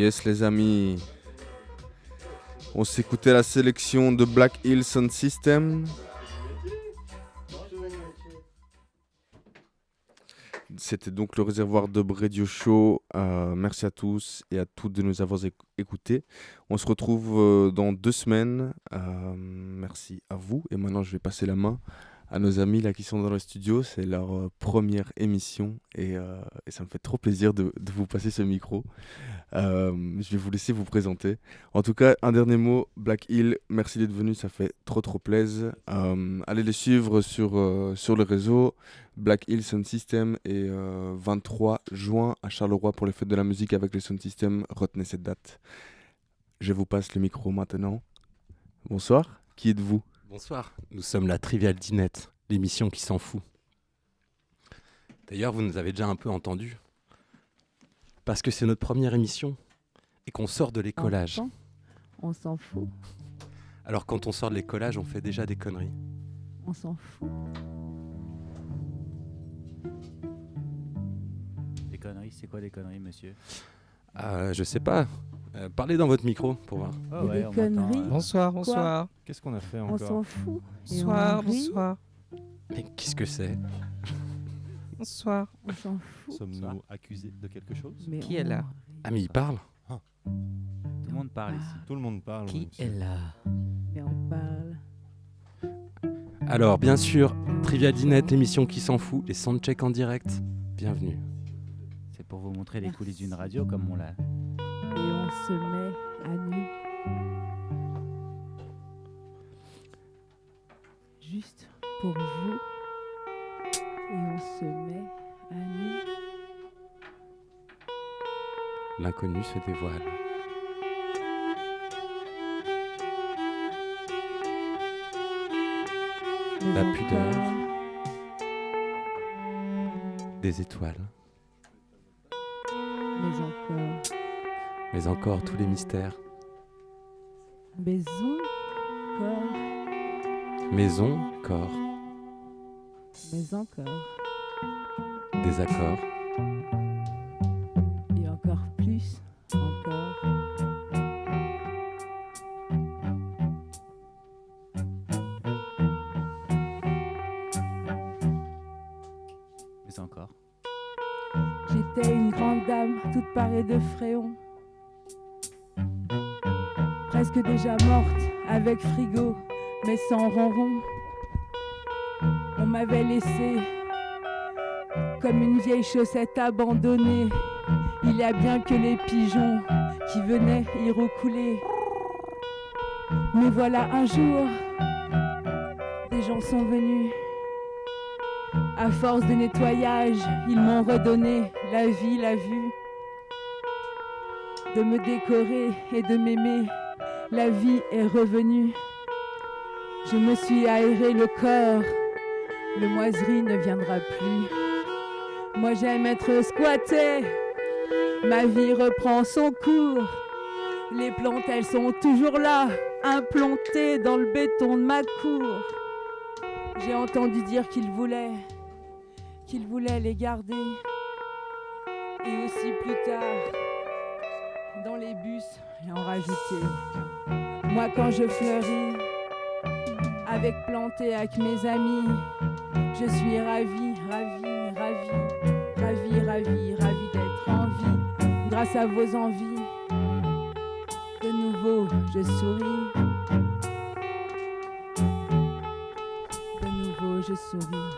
Yes les amis, on s'écoutait la sélection de Black Hill Sound System. C'était donc le réservoir de Radio Show. Merci à tous et à toutes de nous avoir écoutés. On se retrouve dans 2 semaines. Merci à vous. Et maintenant, je vais passer la main à nos amis là qui sont dans le studio. C'est leur première émission et ça me fait trop plaisir de vous passer ce micro. Je vais vous laisser vous présenter. En tout cas, un dernier mot, Black Hill, merci d'être venu, ça fait trop plaisir. Allez les suivre sur le réseau. Black Hill Sound System et 23 juin à Charleroi pour les fêtes de la musique avec les Sound System. Retenez cette date. Je vous passe le micro maintenant. Bonsoir, qui êtes-vous ? Bonsoir, nous sommes la Trivial Dinette, l'émission qui s'en fout. D'ailleurs, vous nous avez déjà un peu entendus. Parce que c'est notre première émission et qu'on sort de l'écolage. On s'en fout. Alors quand on sort de l'écolage, on fait déjà des conneries. On s'en fout. Des conneries, c'est quoi des conneries, monsieur ? Je sais pas. Parlez dans votre micro pour voir. Ah Et des on conneries. m'entend, Bonsoir, bonsoir. Qu'est-ce qu'on a fait On encore s'en fout. Et Bonsoir, on rit. bonsoir. Mais qu'est-ce que c'est ? Bonsoir. On s'en fout. Sommes-nous accusés de quelque chose ? Mais Qui est on là rit. Ah mais il parle ? Tout le monde parle ici. Tout le monde parle. Qui monsieur. est là? Mais on parle. Alors bien sûr, Trivial Dinette, l'émission qui s'en fout, les soundchecks en direct. Bienvenue. C'est pour vous montrer les Merci. coulisses d'une radio comme on l'a. Et on se met à nu. Juste pour vous. Et on se met à nu. L'inconnu se dévoile. Mais La encore, pudeur. Des étoiles. Mais encore. Mais encore tous les mystères. Mais encore. Maison, corps, Mais encore. des accords. Et encore plus. Encore. Mais encore. J'étais une grande dame, toute parée de fréons. Presque déjà morte, avec frigo, mais sans ronron. On m'avait laissé comme une vieille chaussette abandonnée. Il y a bien que les pigeons qui venaient y recouler. Mais voilà un jour, des gens sont venus. À force de nettoyage, ils m'ont redonné la vie, la vue. De me décorer et de m'aimer, la vie est revenue. Je me suis aéré le corps, le moiserie ne viendra plus. Moi j'aime être squattée, ma vie reprend son cours. Les plantes elles sont toujours là, implantées dans le béton de ma cour. J'ai entendu dire qu'ils voulaient les garder. Et aussi plus tard, dans les bus, et en rajouter. Moi quand je fleuris, avec planté avec mes amis, je suis ravie, ravie, ravie, ravie, ravie, ravie d'être en vie. Grâce à vos envies, de nouveau je souris. De nouveau je souris.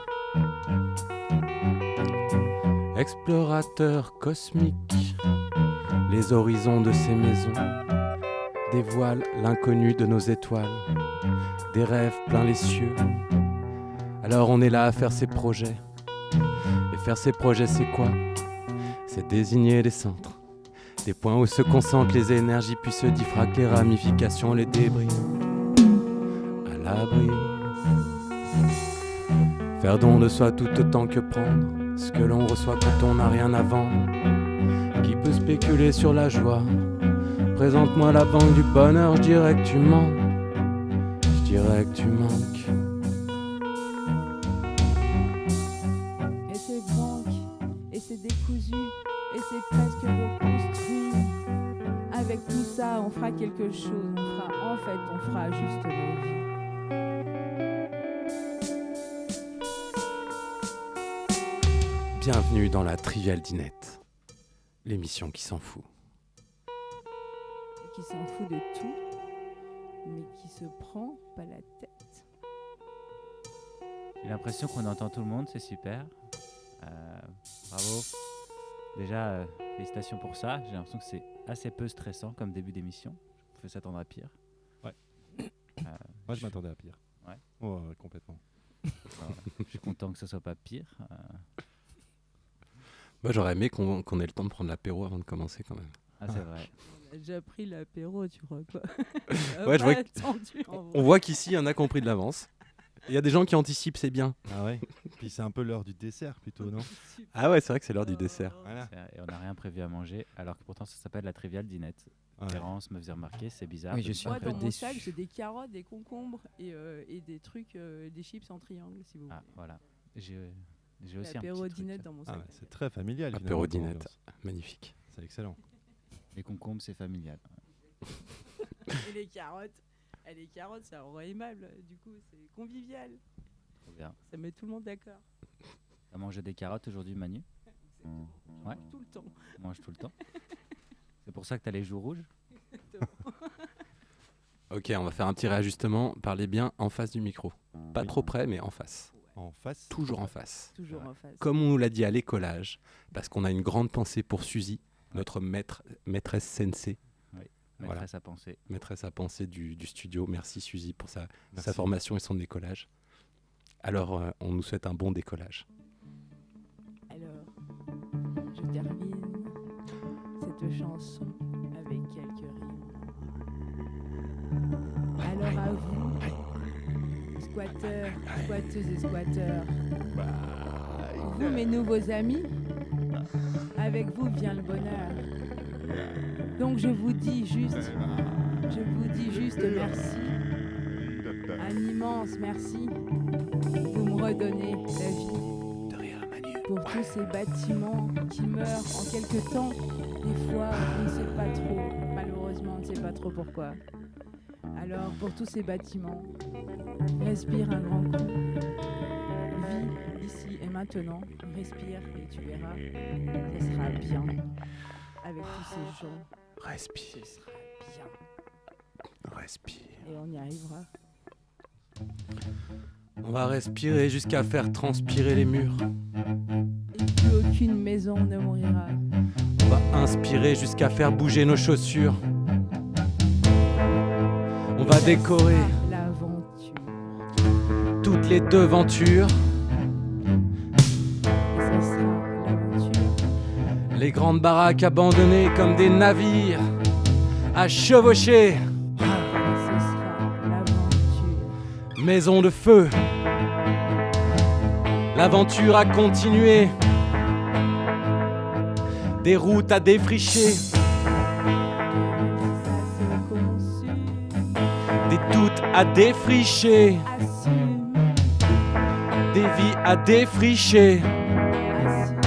Explorateur cosmique, les horizons de ces maisons dévoilent l'inconnu de nos étoiles, des rêves plein les cieux. Alors on est là à faire ses projets. Et faire ses projets, c'est quoi ? C'est désigner des centres, des points où se concentrent les énergies, puis se diffractent les ramifications, les débris. À l'abri. Faire don de soi tout autant que prendre ce que l'on reçoit quand on n'a rien à vendre. Qui peut spéculer sur la joie ? Présente-moi la banque du bonheur, je dirais que tu mens. Je dirais que tu manques. Et c'est banque, et c'est décousu, et c'est presque reconstruit. on fera quelque chose. On fera juste nos vies. Bienvenue dans la Trivial Dinette, l'émission qui s'en fout. Qui s'en fout de tout, mais qui se prend pas la tête. J'ai l'impression qu'on entend tout le monde, c'est super. Bravo. Déjà, félicitations pour ça. J'ai l'impression que c'est assez peu stressant comme début d'émission. Je pouvais s'attendre à pire. Ouais. Moi, je m'attendais à pire. Ouais. Oh, complètement. Je suis content que ce soit pas pire. Moi, j'aurais aimé qu'on ait le temps de prendre l'apéro avant de commencer quand même. Ah, c'est vrai. On a déjà pris l'apéro, tu crois pas? Ouais, je vois que- Attendu, en vrai. On voit qu'ici, il y en a qui ont pris de l'avance. Il y a des gens qui anticipent, c'est bien. Ah ouais. Puis c'est un peu l'heure du dessert plutôt, non? Ah ouais, c'est vrai que c'est l'heure du dessert. Voilà. Et on n'a rien prévu à manger, alors que pourtant ça s'appelle la Trivial Dinette. Ouais. Terence me faisait remarquer, c'est bizarre. Oui, de je suis dire Moi, un peu dans mon déçu. sac, j'ai des carottes, des concombres et des trucs, des chips en triangle, si vous voulez. Ah, voilà. J'ai aussi un L'apéro petit truc. dinette dans mon Ah sac. ouais, c'est très familial. Apéro finalement, dinette, l'ambiance. magnifique. C'est excellent. Les concombres, c'est familial. Et les carottes, c'est un roi aimable, du coup, c'est convivial. Trop bien. Ça met tout le monde d'accord. T'as mangé des carottes aujourd'hui, Manu? Ouais. Tout le temps. On mange tout le temps. C'est pour ça que t'as les joues rouges? Ok, on va faire un petit réajustement. Parlez bien en face du micro. Pas Oui. trop près, mais en face. En face. Toujours en face. Toujours en face. Comme on nous l'a dit à l'écolage, parce qu'on a une grande pensée pour Suzy, notre maîtresse sensei, Voilà. Maîtresse à penser. maîtresse à penser du studio. Merci Suzy pour sa Merci. formation et son décollage. Alors, on nous souhaite un bon décollage. Alors, je termine cette chanson avec quelques rimes. Alors à vous, squatteurs, squatteuses et squatteurs, vous mes nouveaux amis, avec vous vient le bonheur. Donc je vous dis juste merci, un immense merci. Vous me redonnez la vie. Pour tous ces bâtiments qui meurent en quelque temps, des fois on ne sait pas trop, malheureusement on ne sait pas trop pourquoi. Alors pour tous ces bâtiments, respire un grand coup, vis ici et maintenant, respire et tu verras, ce sera bien. Avec tous ces gens, Respire, ce sera bien respire. et on y arrivera. On va respirer jusqu'à faire transpirer les murs. Et plus aucune maison ne mourira. On va inspirer jusqu'à faire bouger nos chaussures. On va Ça décorer sera l'aventure. toutes les devantures. Et ça sera l'aventure. Les grandes baraques abandonnées comme des navires à chevaucher. Et ce sera l'aventure. Maison de feu. L'aventure a continué. Des routes à défricher. Ça c'est conçu. Des doutes à défricher. Assume. Des vies à défricher. Assume.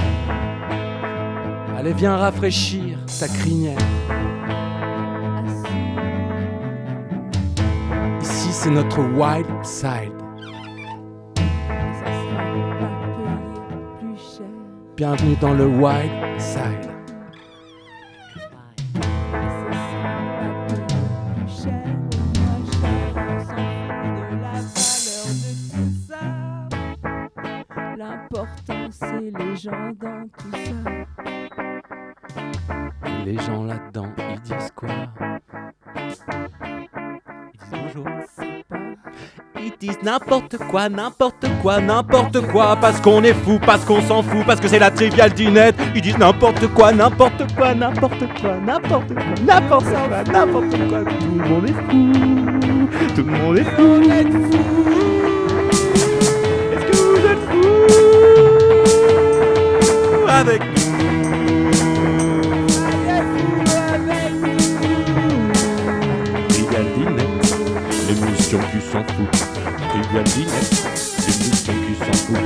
Allez, viens rafraîchir ta crinière. Assume. Ici, c'est notre wild side. Et ça sera pas payé plus cher. Bienvenue dans le wild side. Et ça sera pas payé plus cher. Moins cher. On s'en fout de la valeur de tout ça. L'important c'est les gens dans tout ça. Et les gens là-dedans, ils disent quoi? Ils disent bonjour. C'est pas Ils disent n'importe quoi, n'importe quoi, n'importe quoi. Parce qu'on est fou, parce qu'on s'en fout, parce que c'est la Trivial Dinette. Ils disent n'importe quoi, n'importe quoi, n'importe quoi, n'importe quoi, n'importe quoi, n'importe quoi. Tout le monde est fou, tout le monde est fou. Est-ce que vous êtes fous avec nous? Trivial Dinette, l'émission qui s'en fout. Trivial Dinette, l'émission qui s'en fout.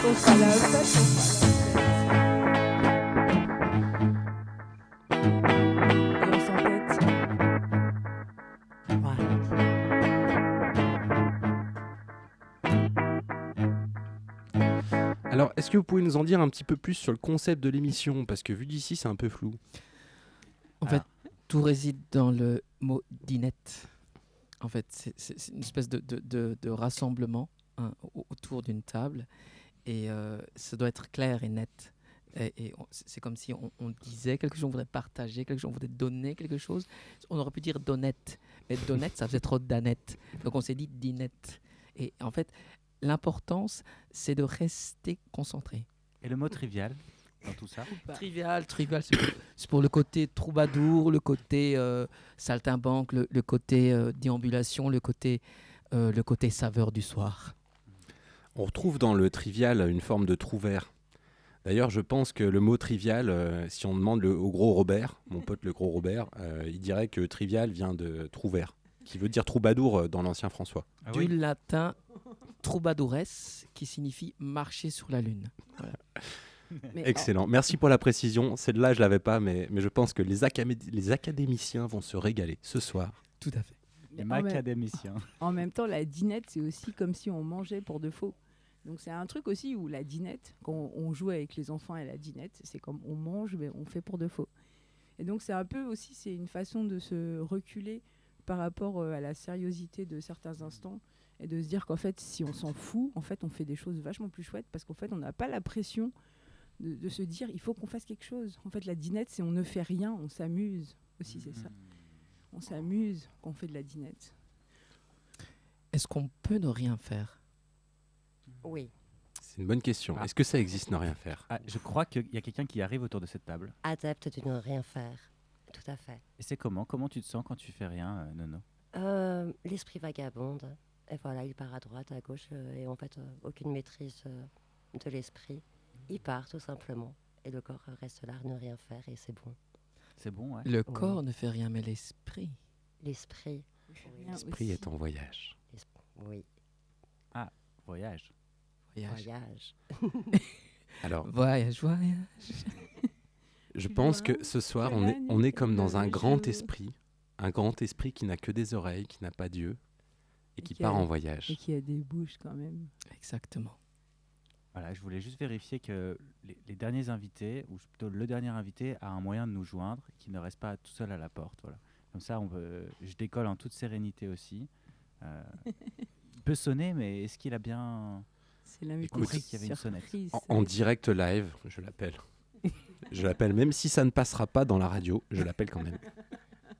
On fera la fête, on fera la fête. Et on s'entête. Alors, est-ce que vous pouvez nous en dire un petit peu plus sur le concept de l'émission? Parce que vu d'ici, c'est un peu flou. En fait, tout réside dans le mot dinette. En fait, c'est une espèce de rassemblement autour d'une table. Et ça doit être clair et net. C'est comme si on disait quelque chose, on voudrait partager quelque chose, on voudrait donner quelque chose. On aurait pu dire donnette. Mais donnette, ça faisait trop de danette. Donc on s'est dit dinette. Et en fait, l'importance, c'est de rester concentré. Et le mot trivial dans tout ça? Trivial, c'est pour le côté troubadour, le côté saltimbanque, le côté déambulation, le côté saveur du soir. On retrouve dans le trivial une forme de trouvère. D'ailleurs, je pense que le mot trivial, si on demande au gros Robert, mon pote le gros Robert, il dirait que trivial vient de trouvère, qui veut dire troubadour dans l'ancien François. Ah Du oui. latin troubadoures, qui signifie marcher sur la lune. Voilà. Mais Excellent. Merci pour la précision. Celle-là, je l'avais pas, mais je pense que les académiciens vont se régaler ce soir. Tout à fait. Les Mais en même- macadémiciens. En même temps, la dinette, c'est aussi comme si on mangeait pour de faux. Donc c'est un truc aussi où la dinette, quand on joue avec les enfants à la dinette, c'est comme on mange, mais on fait pour de faux. Et donc c'est un peu aussi, c'est une façon de se reculer par rapport à la sériosité de certains instants et de se dire qu'en fait, si on s'en fout, en fait, on fait des choses vachement plus chouettes parce qu'en fait, on n'a pas la pression de se dire il faut qu'on fasse quelque chose. En fait, la dinette, c'est on ne fait rien, on s'amuse aussi, c'est ça. On s'amuse quand on fait de la dinette. Est-ce qu'on peut ne rien faire? Oui, C'est une bonne question. Ah. Est-ce que ça existe ne rien faire? Ah, je crois qu'il y a quelqu'un qui arrive autour de cette table. adepte de ne rien faire. Tout à fait. Et c'est comment? Comment tu te sens quand tu fais rien, Nono? L'esprit vagabonde. Et voilà, il part à droite, à gauche, et en fait, aucune maîtrise de l'esprit. Il part tout simplement. Et le corps reste là, ne rien faire, et c'est bon. C'est bon, ouais. Le corps ne fait rien, mais l'esprit. L'esprit, Rien L'esprit aussi. est en voyage. oui, Voyage. Voyage. voyage. Alors, Voyage, voyage. je pense que ce soir, on est comme dans un grand esprit qui n'a que des oreilles, qui n'a pas d'yeux, et qui qui part a- en voyage. Et qui a des bouches quand même. Exactement. Voilà, je voulais juste vérifier que les derniers invités, ou plutôt le dernier invité, a un moyen de nous joindre, qu'il ne reste pas tout seul à la porte. Voilà. Comme ça, je décolle en toute sérénité aussi. Il peut sonner, mais est-ce qu'il a bien... C'est l'invité compris qu'il y avait une surprise. sonnette. En direct live, je l'appelle. Je l'appelle, même si ça ne passera pas dans la radio, je l'appelle quand même.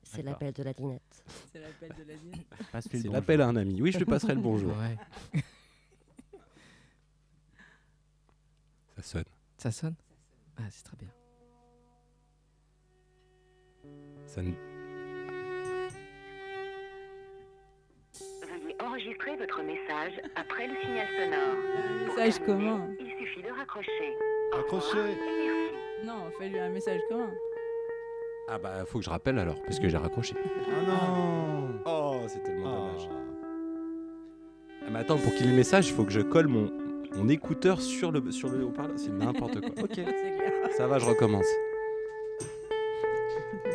C'est D'accord. l'appel de la dinette. C'est l'appel de la dinette. Passe-lui le C'est bonjour. l'appel à un ami. Oui, je te passerai le bonjour. Ouais. Ça sonne. Ça sonne? Ah, c'est très bien. Ça ne- Veuillez enregistrer votre message après le signal sonore. Un Pour message terminer, commun. Il suffit de raccrocher. Au Accrochez. revoir et merci. Non, fais-lui un message commun. Ah bah, faut que je rappelle alors, parce que j'ai raccroché. Ah non. Oh, c'est tellement Ah. dommage. Ah, mais attends, pour qu'il ait le message, il faut que je colle mon écouteur sur le haut-parleur. C'est n'importe quoi. Ok, C'est clair. ça va, je recommence.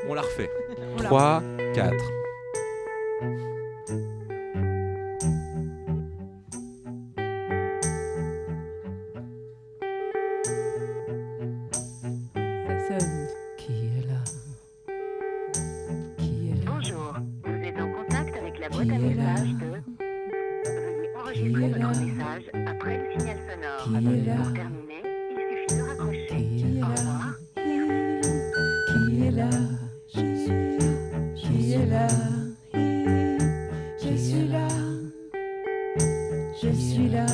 On la refait. On la 3, 4. Ça sonne. Qui est là? Qui est là? Bonjour, vous êtes en contact avec la boîte Qui à est là? messages de... Veuillez enregistrer est votre là? message après le signal sonore. Qui est là? Pour terminer, il suffit de raccrocher. Qui est Au là? revoir. Qui est là? Je suis là. Qui est là? Je suis là. Je suis là.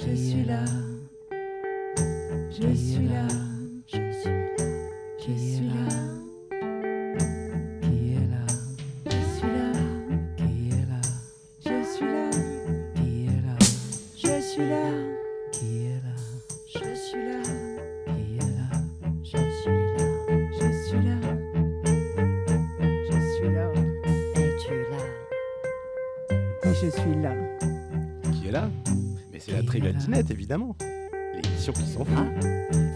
Je suis là. Je suis là. Je suis là. Je suis là. Qui est là? Je suis là. Qui est là? Je suis là. Qui est là? Je suis là. Qui est là? Je suis là. Qui est là? Je suis là. Je suis là. Je suis là. Es-tu là? Et je suis là. Qui est là? Mais c'est la Trivial Dinette, évidemment. L'émission qui s'en fout.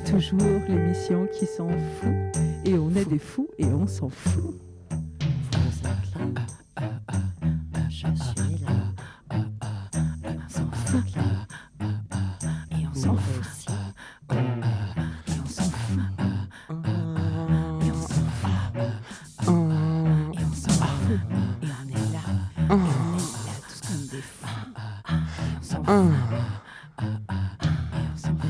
Toujours l'émission qui s'en fout. Et on est des fous et on s'en fout. Vous êtes là. Je suis là. Et on s'en fout là. Et on s'en fout aussi. Et on s'en fout. Et on s'en fout. Et on s'en fout. Et on est là. Et on est là tous comme des fous. Et on s'en fout. Et on s'en fout.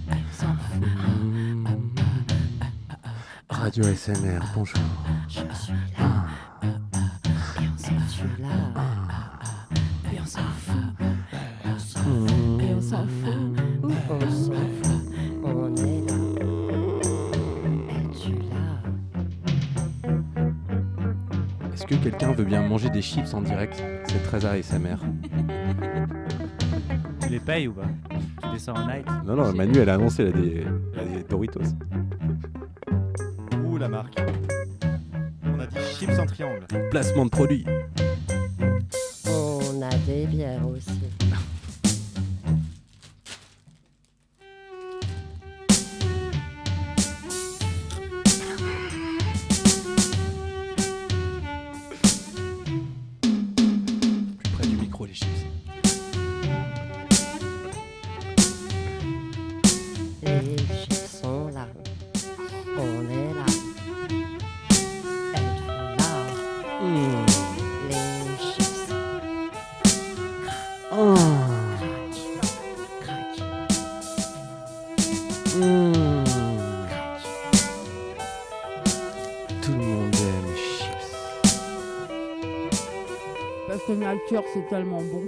Et on s'en fout. Radio SMR, bonjour. Je suis là. Et on s'en fout là. Et on s'en fout. Et on s'en fout. On s'en fout. On est là. Es-tu là? Est-ce que quelqu'un veut bien manger des chips en direct? C'est très ASMR. Tu les payes ou pas? Tu descends en night? Non, Manu, elle a annoncé, elle a des Doritos. Ouh, la marque. On a dit chips en triangle. Placement de produit. On a des bières aussi. Plus près du micro, les chips. Les chips sont là. On est là. Êtes-vous là? Les chips. Crac. Tout le monde aime les chips. Parce que nature, c'est tellement bon.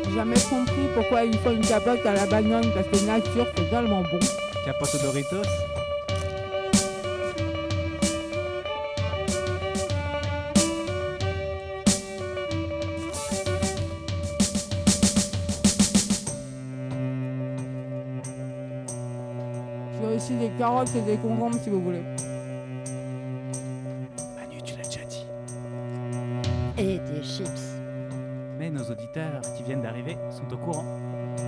J'ai jamais compris pourquoi ils font une capote à la banane. Parce que nature, c'est tellement bon. Capote aux Doritos? J'ai aussi des carottes et des concombres si vous voulez. Manu, tu l'as déjà dit. Et des chips. Mais nos auditeurs qui viennent d'arriver sont au courant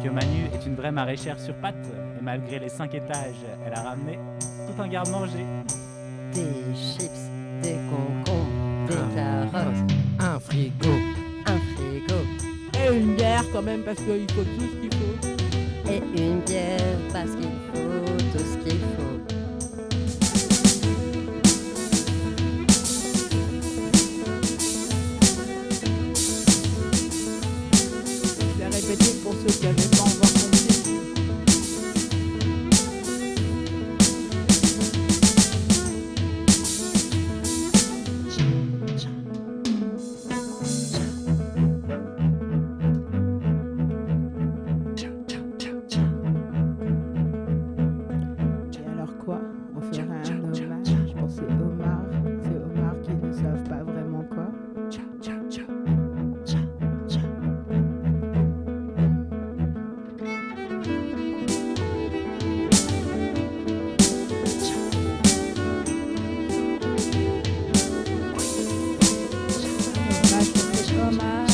que Manu est une vraie maraîchère sur pattes. Et malgré les 5 étages, elle a ramené tout un garde-manger. Des chips. Des concombres. Des carottes. Un frigo. Un frigo. Et une bière quand même parce qu'il faut tout ce qu'il faut. Et une bière parce qu'il faut tout ce qu'il faut. Je vais répéter pour ceux qui n'avaient pas encore compris. Et alors quoi? On ferait un hommage pour ces homards qui ne savent pas vraiment quoi. Hommage pour ces homards.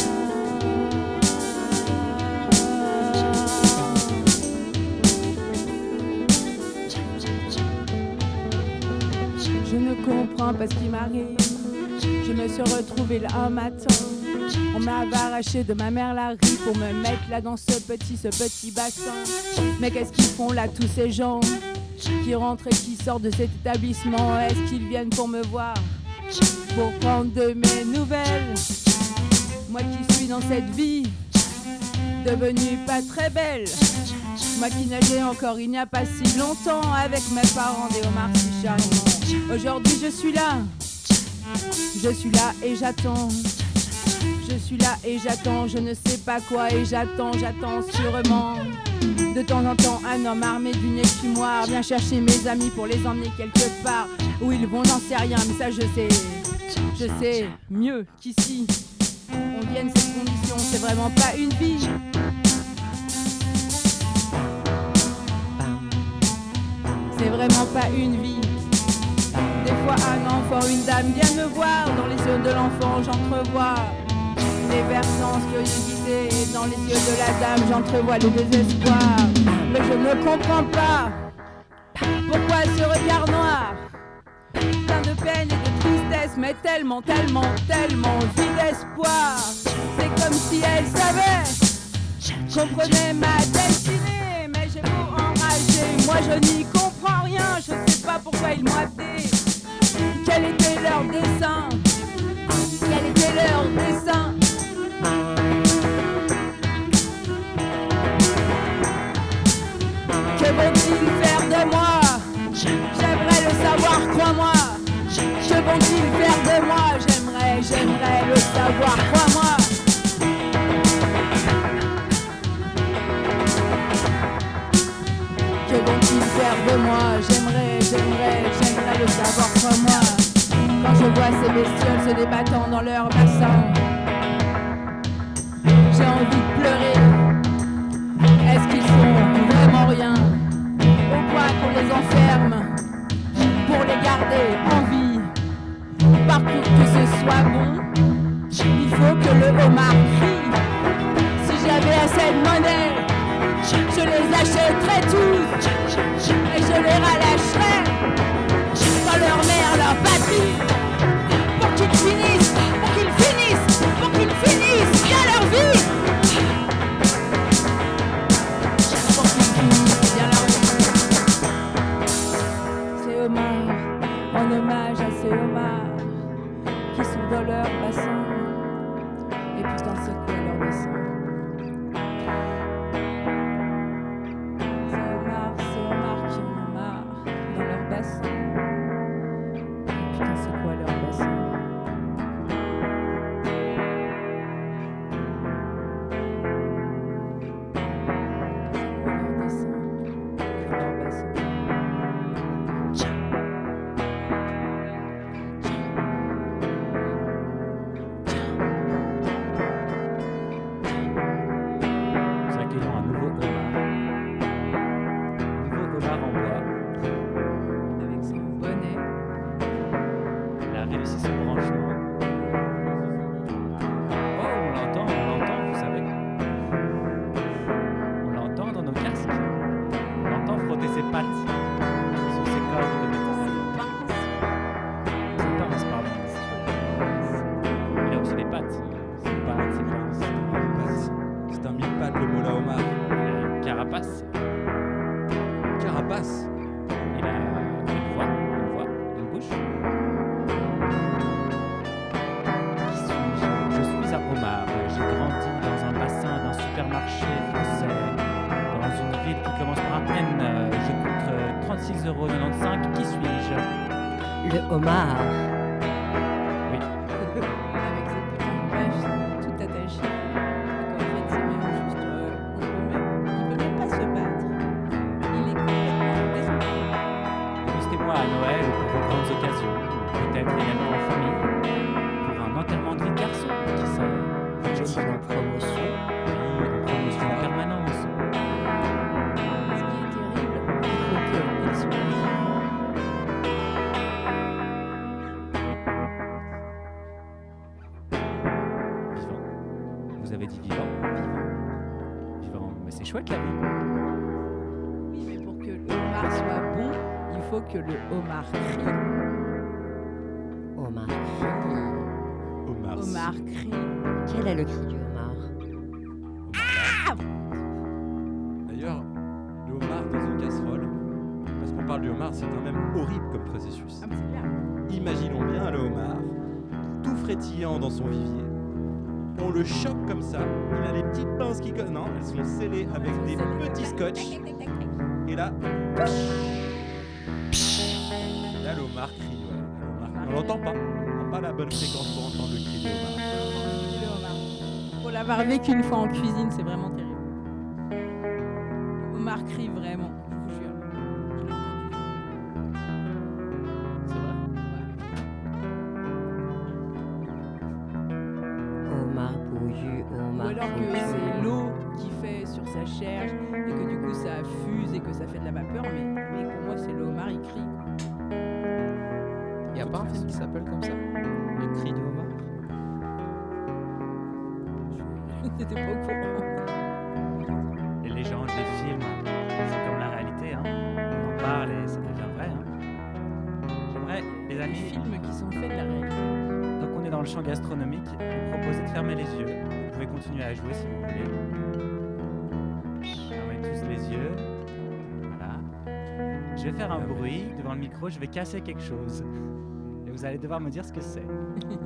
Je ne comprends pas ce qui m'arrive. Je me suis retrouvée là un matin. On m'avait arraché de ma mère la riz pour me mettre là dans ce petit bassin. Mais qu'est-ce qu'ils font là tous ces gens qui rentrent et qui sortent de cet établissement? Est-ce qu'ils viennent pour me voir, pour prendre de mes nouvelles? Moi qui suis dans cette vie devenue pas très belle. Moi qui nageais encore il n'y a pas si longtemps avec mes parents des homards si charmants. Aujourd'hui je suis là et j'attends. Je suis là et j'attends, je ne sais pas quoi et j'attends sûrement. De temps en temps un homme armé d'une écumoire vient chercher mes amis pour les emmener quelque part. Où ils vont j'en sais rien, mais ça je sais mieux qu'ici on vienne cette condition, c'est vraiment pas une vie. C'est vraiment pas une vie. Des Des fois un enfant, une dame viennent me voir. Dans les yeux de l'enfant j'entrevois déversance, curiosité. Et dans les yeux de la dame j'entrevois le désespoir. Mais je ne comprends pas pourquoi ce regard noir, plein de peine et de tristesse, mais tellement, tellement, tellement vide d'espoir. C'est comme si elle savait, comprenait ma destinée. Mais j'ai beau enrager, moi je n'y comprends rien. Je sais pas pourquoi ils m'ont appelé. Quel était leur dessein? Quel était leur dessein? Que vont-ils faire de moi? J'aimerais le savoir, crois-moi. Que vont-ils faire de moi? J'aimerais le savoir, crois-moi. Que vont-ils faire de moi? J'aimerais le savoir, crois-moi. Quand je vois ces bestioles se débattant dans leur bassin, j'ai envie de pleurer. Est-ce qu'ils sont vraiment rien? Au point qu'on les enferme pour les garder en vie. Par pour que ce soit bon, il faut que le homard crie. Si j'avais assez de monnaie, je les achèterais tous et je les relâcherais dans leur mère, leur patrie, pour qu'ils finissent bien leur vie. En hommage à ces homards qui sont dans leur bassin. Et putain, c'est quoi leur bassin? Ces homards qui en ont marre dans leur bassin. Et putain, c'est quoi leur bassin? Homard. Oui. Avec cette petite page tout attachée. Et qu'en fait, c'est même juste. Il veut même pas se battre. Il est complètement désespéré. Postez-moi à Noël pour vos grandes occasions. Peut-être également en famille. Pour un enterrement de vie de garçon. Qui sait? Est-il en promotion? Oui, en promotion en permanence. Ce qui est terrible, il faut qu'il soit vivant. Vous avez dit vivant? Vivant. Mais c'est chouette la vie. Oui, mais pour que le homard soit bon, il faut que le homard crie. Homard crie. Homard crie. Quel est le cri du homard? Ah! D'ailleurs, le homard dans une casserole, parce qu'on parle du homard, c'est quand même horrible comme processus. Ah, mais c'est clair. Imaginons bien le homard, tout frétillant dans son vivier. On le chope comme ça, il a les petites pinces qui... Non, elles sont scellées avec des petits scotch. Et là... Là, le homard crie. Ouais. On l'entend pas. On n'a pas la bonne fréquence pour entendre le cri du homard. Pour l'avoir vécu une fois en cuisine, c'est vraiment terrible. Le homard crie vraiment, je vous jure. Je l'ai entendu. C'est vrai? Homard bouillu, homard Ou alors que bouillu. c'est l'eau qui fait sur sa chair et que du coup ça fuse et que ça fait de la vapeur, mais pour moi c'est le homard, il crie. pas un film qui s'appelle comme ça? Le cri du homard? T'étais pas au courant. Les légendes, les films, c'est comme la réalité. Hein. On en parle et ça devient vrai. Hein. J'aimerais, les Les amis, films qui sont faits de la réalité. donc on est dans le champ gastronomique, vous proposez de fermer les yeux. Vous pouvez continuer à jouer si vous voulez. Fermez tous les yeux. Voilà. Je vais faire un bruit devant le micro, je vais casser quelque chose. Et vous allez devoir me dire ce que c'est.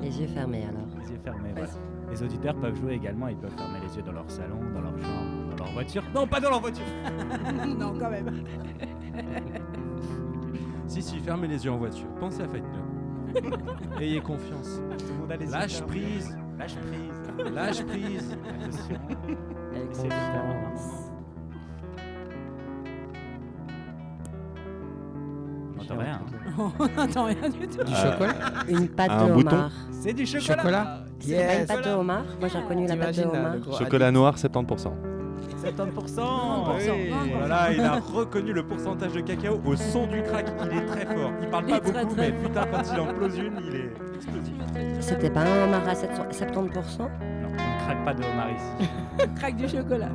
Les yeux fermés alors. Les yeux fermés, voilà. Les auditeurs peuvent jouer également, ils peuvent fermer les yeux dans leur salon, dans leur chambre, dans leur voiture. Non, pas dans leur voiture. Non, quand même. Si, fermez les yeux en voiture. Pensez à Fight Club. Ayez confiance. Tout le monde a les yeux Lâche fermés. prise. Lâche prise. Lâche prise. Attention. Avec C'est différent. confiance. On n'entend rien. On n'entend rien du tout. Du chocolat? Une pâte Un de bouton. homard. C'est du chocolat. Chocolat? C'est pas une pâte de homard? Moi j'ai reconnu la pâte de T'imagines, là, homard. le gros Chocolat noir, 70%. 70%. Oui. Oh là là, il a reconnu le pourcentage de cacao au son du crack. Il est très fort. Il parle Il est pas très, beaucoup, très mais putain, quand il en close une, il est explosif. C'était pas un homard à 70%? Non, on ne craque pas de homard ici. Craque du chocolat.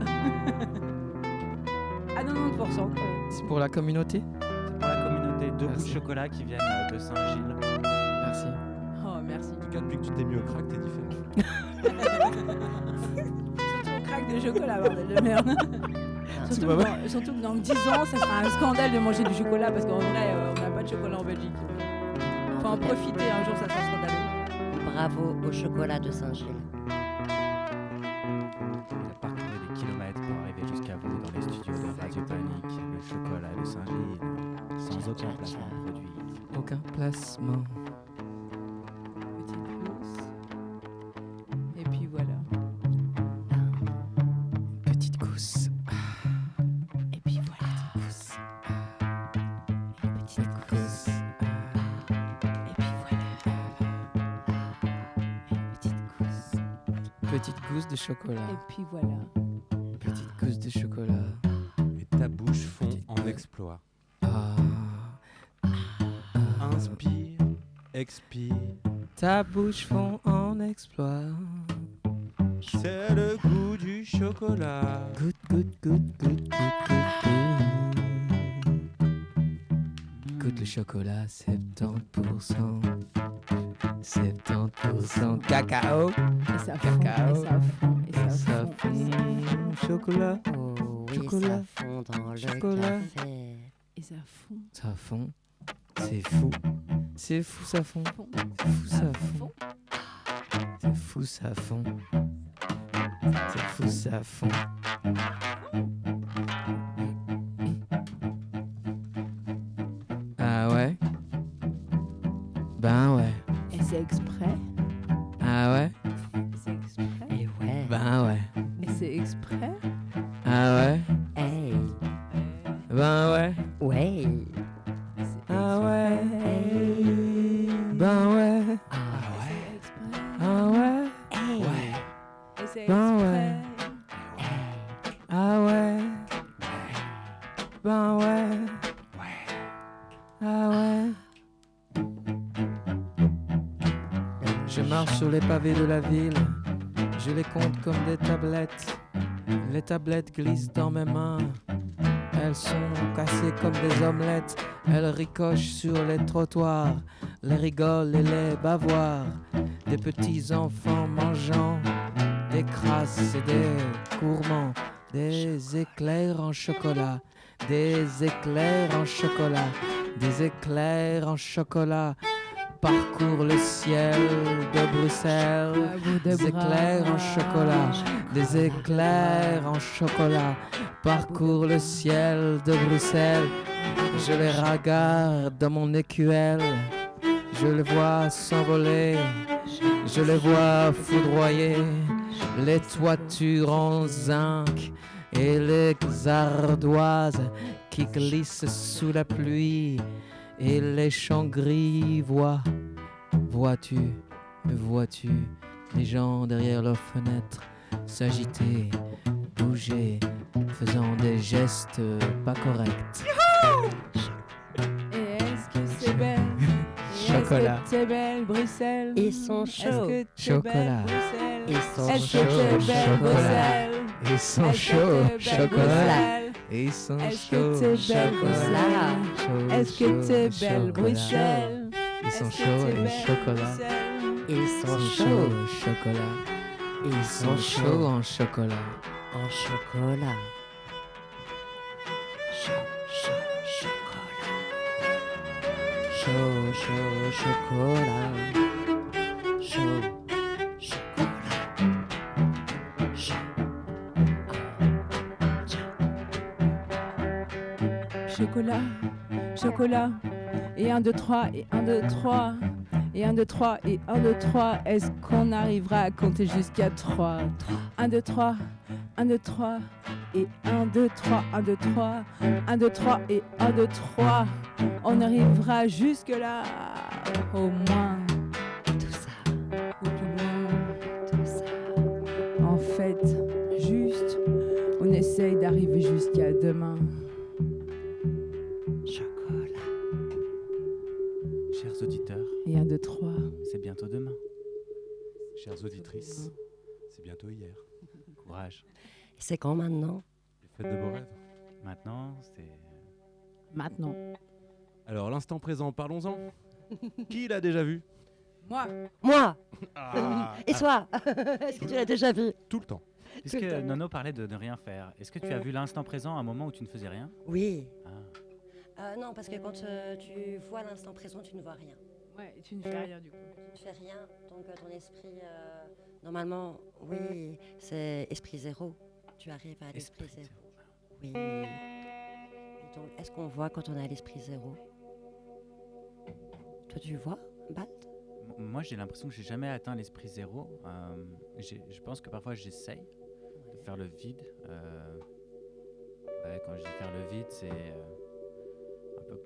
Ah non, 90% quand même. C'est pour la communauté? C'est pour la communauté. 2 bouts de Merci. chocolat qui viennent de Saint-Gilles. Merci. Oh, merci. En tout cas, depuis que tu t'es mis au crack, t'es différent. Surtout on craque du chocolat, bordel de merde. Surtout, pas surtout que dans 10 ans, ça sera un scandale de manger du chocolat parce qu'en vrai, on n'a pas de chocolat en Belgique. Faut en profiter, un jour ça sera scandaleux. Bravo au chocolat de Saint-Gilles. Il a parcouru des kilomètres pour arriver jusqu'à vous dans les studios de Radio Panique. Le chocolat de Saint-Gilles, sans aucun placement de produit. Aucun placement. Petite gousse. Et puis voilà. Petite gousse. Et puis voilà. Petite gousse. Et puis voilà. Petite gousse. Petite gousse de chocolat. Et puis voilà. Petite gousse de chocolat. Et ta bouche fond en exploit. Ah. Inspire, expire. Ta bouche fond en exploit. C'est le goût du chocolat. Goûte, goûte, goûte, goûte, goûte, goûte. Goûte le chocolat, 70%. 70% cacao. Et ça fond. Cacao. Et ça fond. Et ça Ça fond. fond. Chocolat. Oh oui, Chocolat. ça fond dans Chocolat. le café. Et ça fond. Ça fond. C'est fou. C'est fou, ça fond. Fond. C'est fou, ça fond. C'est fou, ça fond. C'est fou, ça fond. Ah ouais? Ben ouais. Et c'est exprès. Ah ouais? C'est exprès. Et ouais. Ben ouais. Et c'est exprès. Ah ouais? Hey. Ben ouais. Ouais. Ah ouais. Ben ouais. C'est exprès. Ah ouais. Hey. Et c'est Ben exprès. ouais. Ah ouais. Ben ouais. Ah ouais. Je marche sur les pavés de la ville. Je les compte comme des tablettes. Les tablettes glissent dans mes mains. Elles sont cassées comme des omelettes. Elles ricochent sur les trottoirs. Les rigoles et les bavoirs. Des petits enfants mangeant des crasses et des gourmands. Des éclairs en chocolat. Des éclairs en chocolat. Des éclairs en chocolat. Parcours le ciel de Bruxelles. À bout de Des éclairs en bras. chocolat. Des éclairs en chocolat. Parcours le ciel de Bruxelles. Je les regarde dans mon écuelle. Je les vois s'envoler. Je les vois foudroyer. Les toitures en zinc et les ardoises qui glissent sous la pluie. Et les champs gris vois-tu les gens derrière leurs fenêtres s'agiter, bouger, faisant des gestes pas corrects. Et est-ce que c'est belle? Et chocolat. Est-ce que t'es belle, Bruxelles? Ils sont Est-ce chauds. que t'es Chocolat. belle, Bruxelles? Ils sont Est-ce que chauds. t'es belle, Chocolat. Bruxelles? Ils sont Est-ce que chauds, t'es belle, chocolat. Bruxelles? Ils sont Est-ce que chauds, t'es belle, chocolat. Bruxelles? Est-ce que t'es belle, chocolat. Bruxelles? Ils sont Est-ce que chauds t'es et belle, chocolat. Bruxelles? Ils Ils sont sont chauds. chauds, chocolat. Ils Sont chauds en chocolat. en chocolat. Chaud, chocolat. Chaud, chocolat. Chaud, chocolat. Chocolat, chocolat, et 1, 2, 3, et 1, 2, 3, et 1, 2, 3, et 1, 2, 3, est-ce qu'on arrivera à compter jusqu'à 3? 1, 2, 3, 1, 2, 3, et 1, 2, 3, 1, 2, 3, 1, 2, 3, et 1, 2, 3, on arrivera jusque là, au moins, Tout ça, ou plus loin. tout ça. En fait, juste, on essaye d'arriver jusqu'à demain. Chocolat. Chers auditeurs, Et 1, 2, 3. c'est bientôt demain. Chères auditrices, c'est bientôt hier. Courage. C'est quand maintenant? Les fêtes de beaux rêves. Maintenant, c'est... Maintenant. Alors, l'instant présent, parlons-en. Qui l'a déjà vu? Moi. Moi. Ah, Et toi? Est-ce que tu l'as déjà vu? tout le temps. Puisque Tout le temps. Nono parlait de ne rien faire, est-ce que tu as vu l'instant présent à un moment où tu ne faisais rien? Oui. Ah. Non, parce que quand tu vois l'instant présent, tu ne vois rien. Ouais, tu ne fais rien du coup. Tu ne fais rien, donc ton esprit, normalement, oui, c'est esprit zéro. Tu arrives à l'esprit Esprit zéro. Oui. Et donc, est-ce qu'on voit quand on est à l'esprit zéro? Toi, tu vois, Bat? Moi, j'ai l'impression que j'ai jamais atteint l'esprit zéro. Je pense que parfois j'essaye de faire le vide. Quand je dis faire le vide, c'est un peu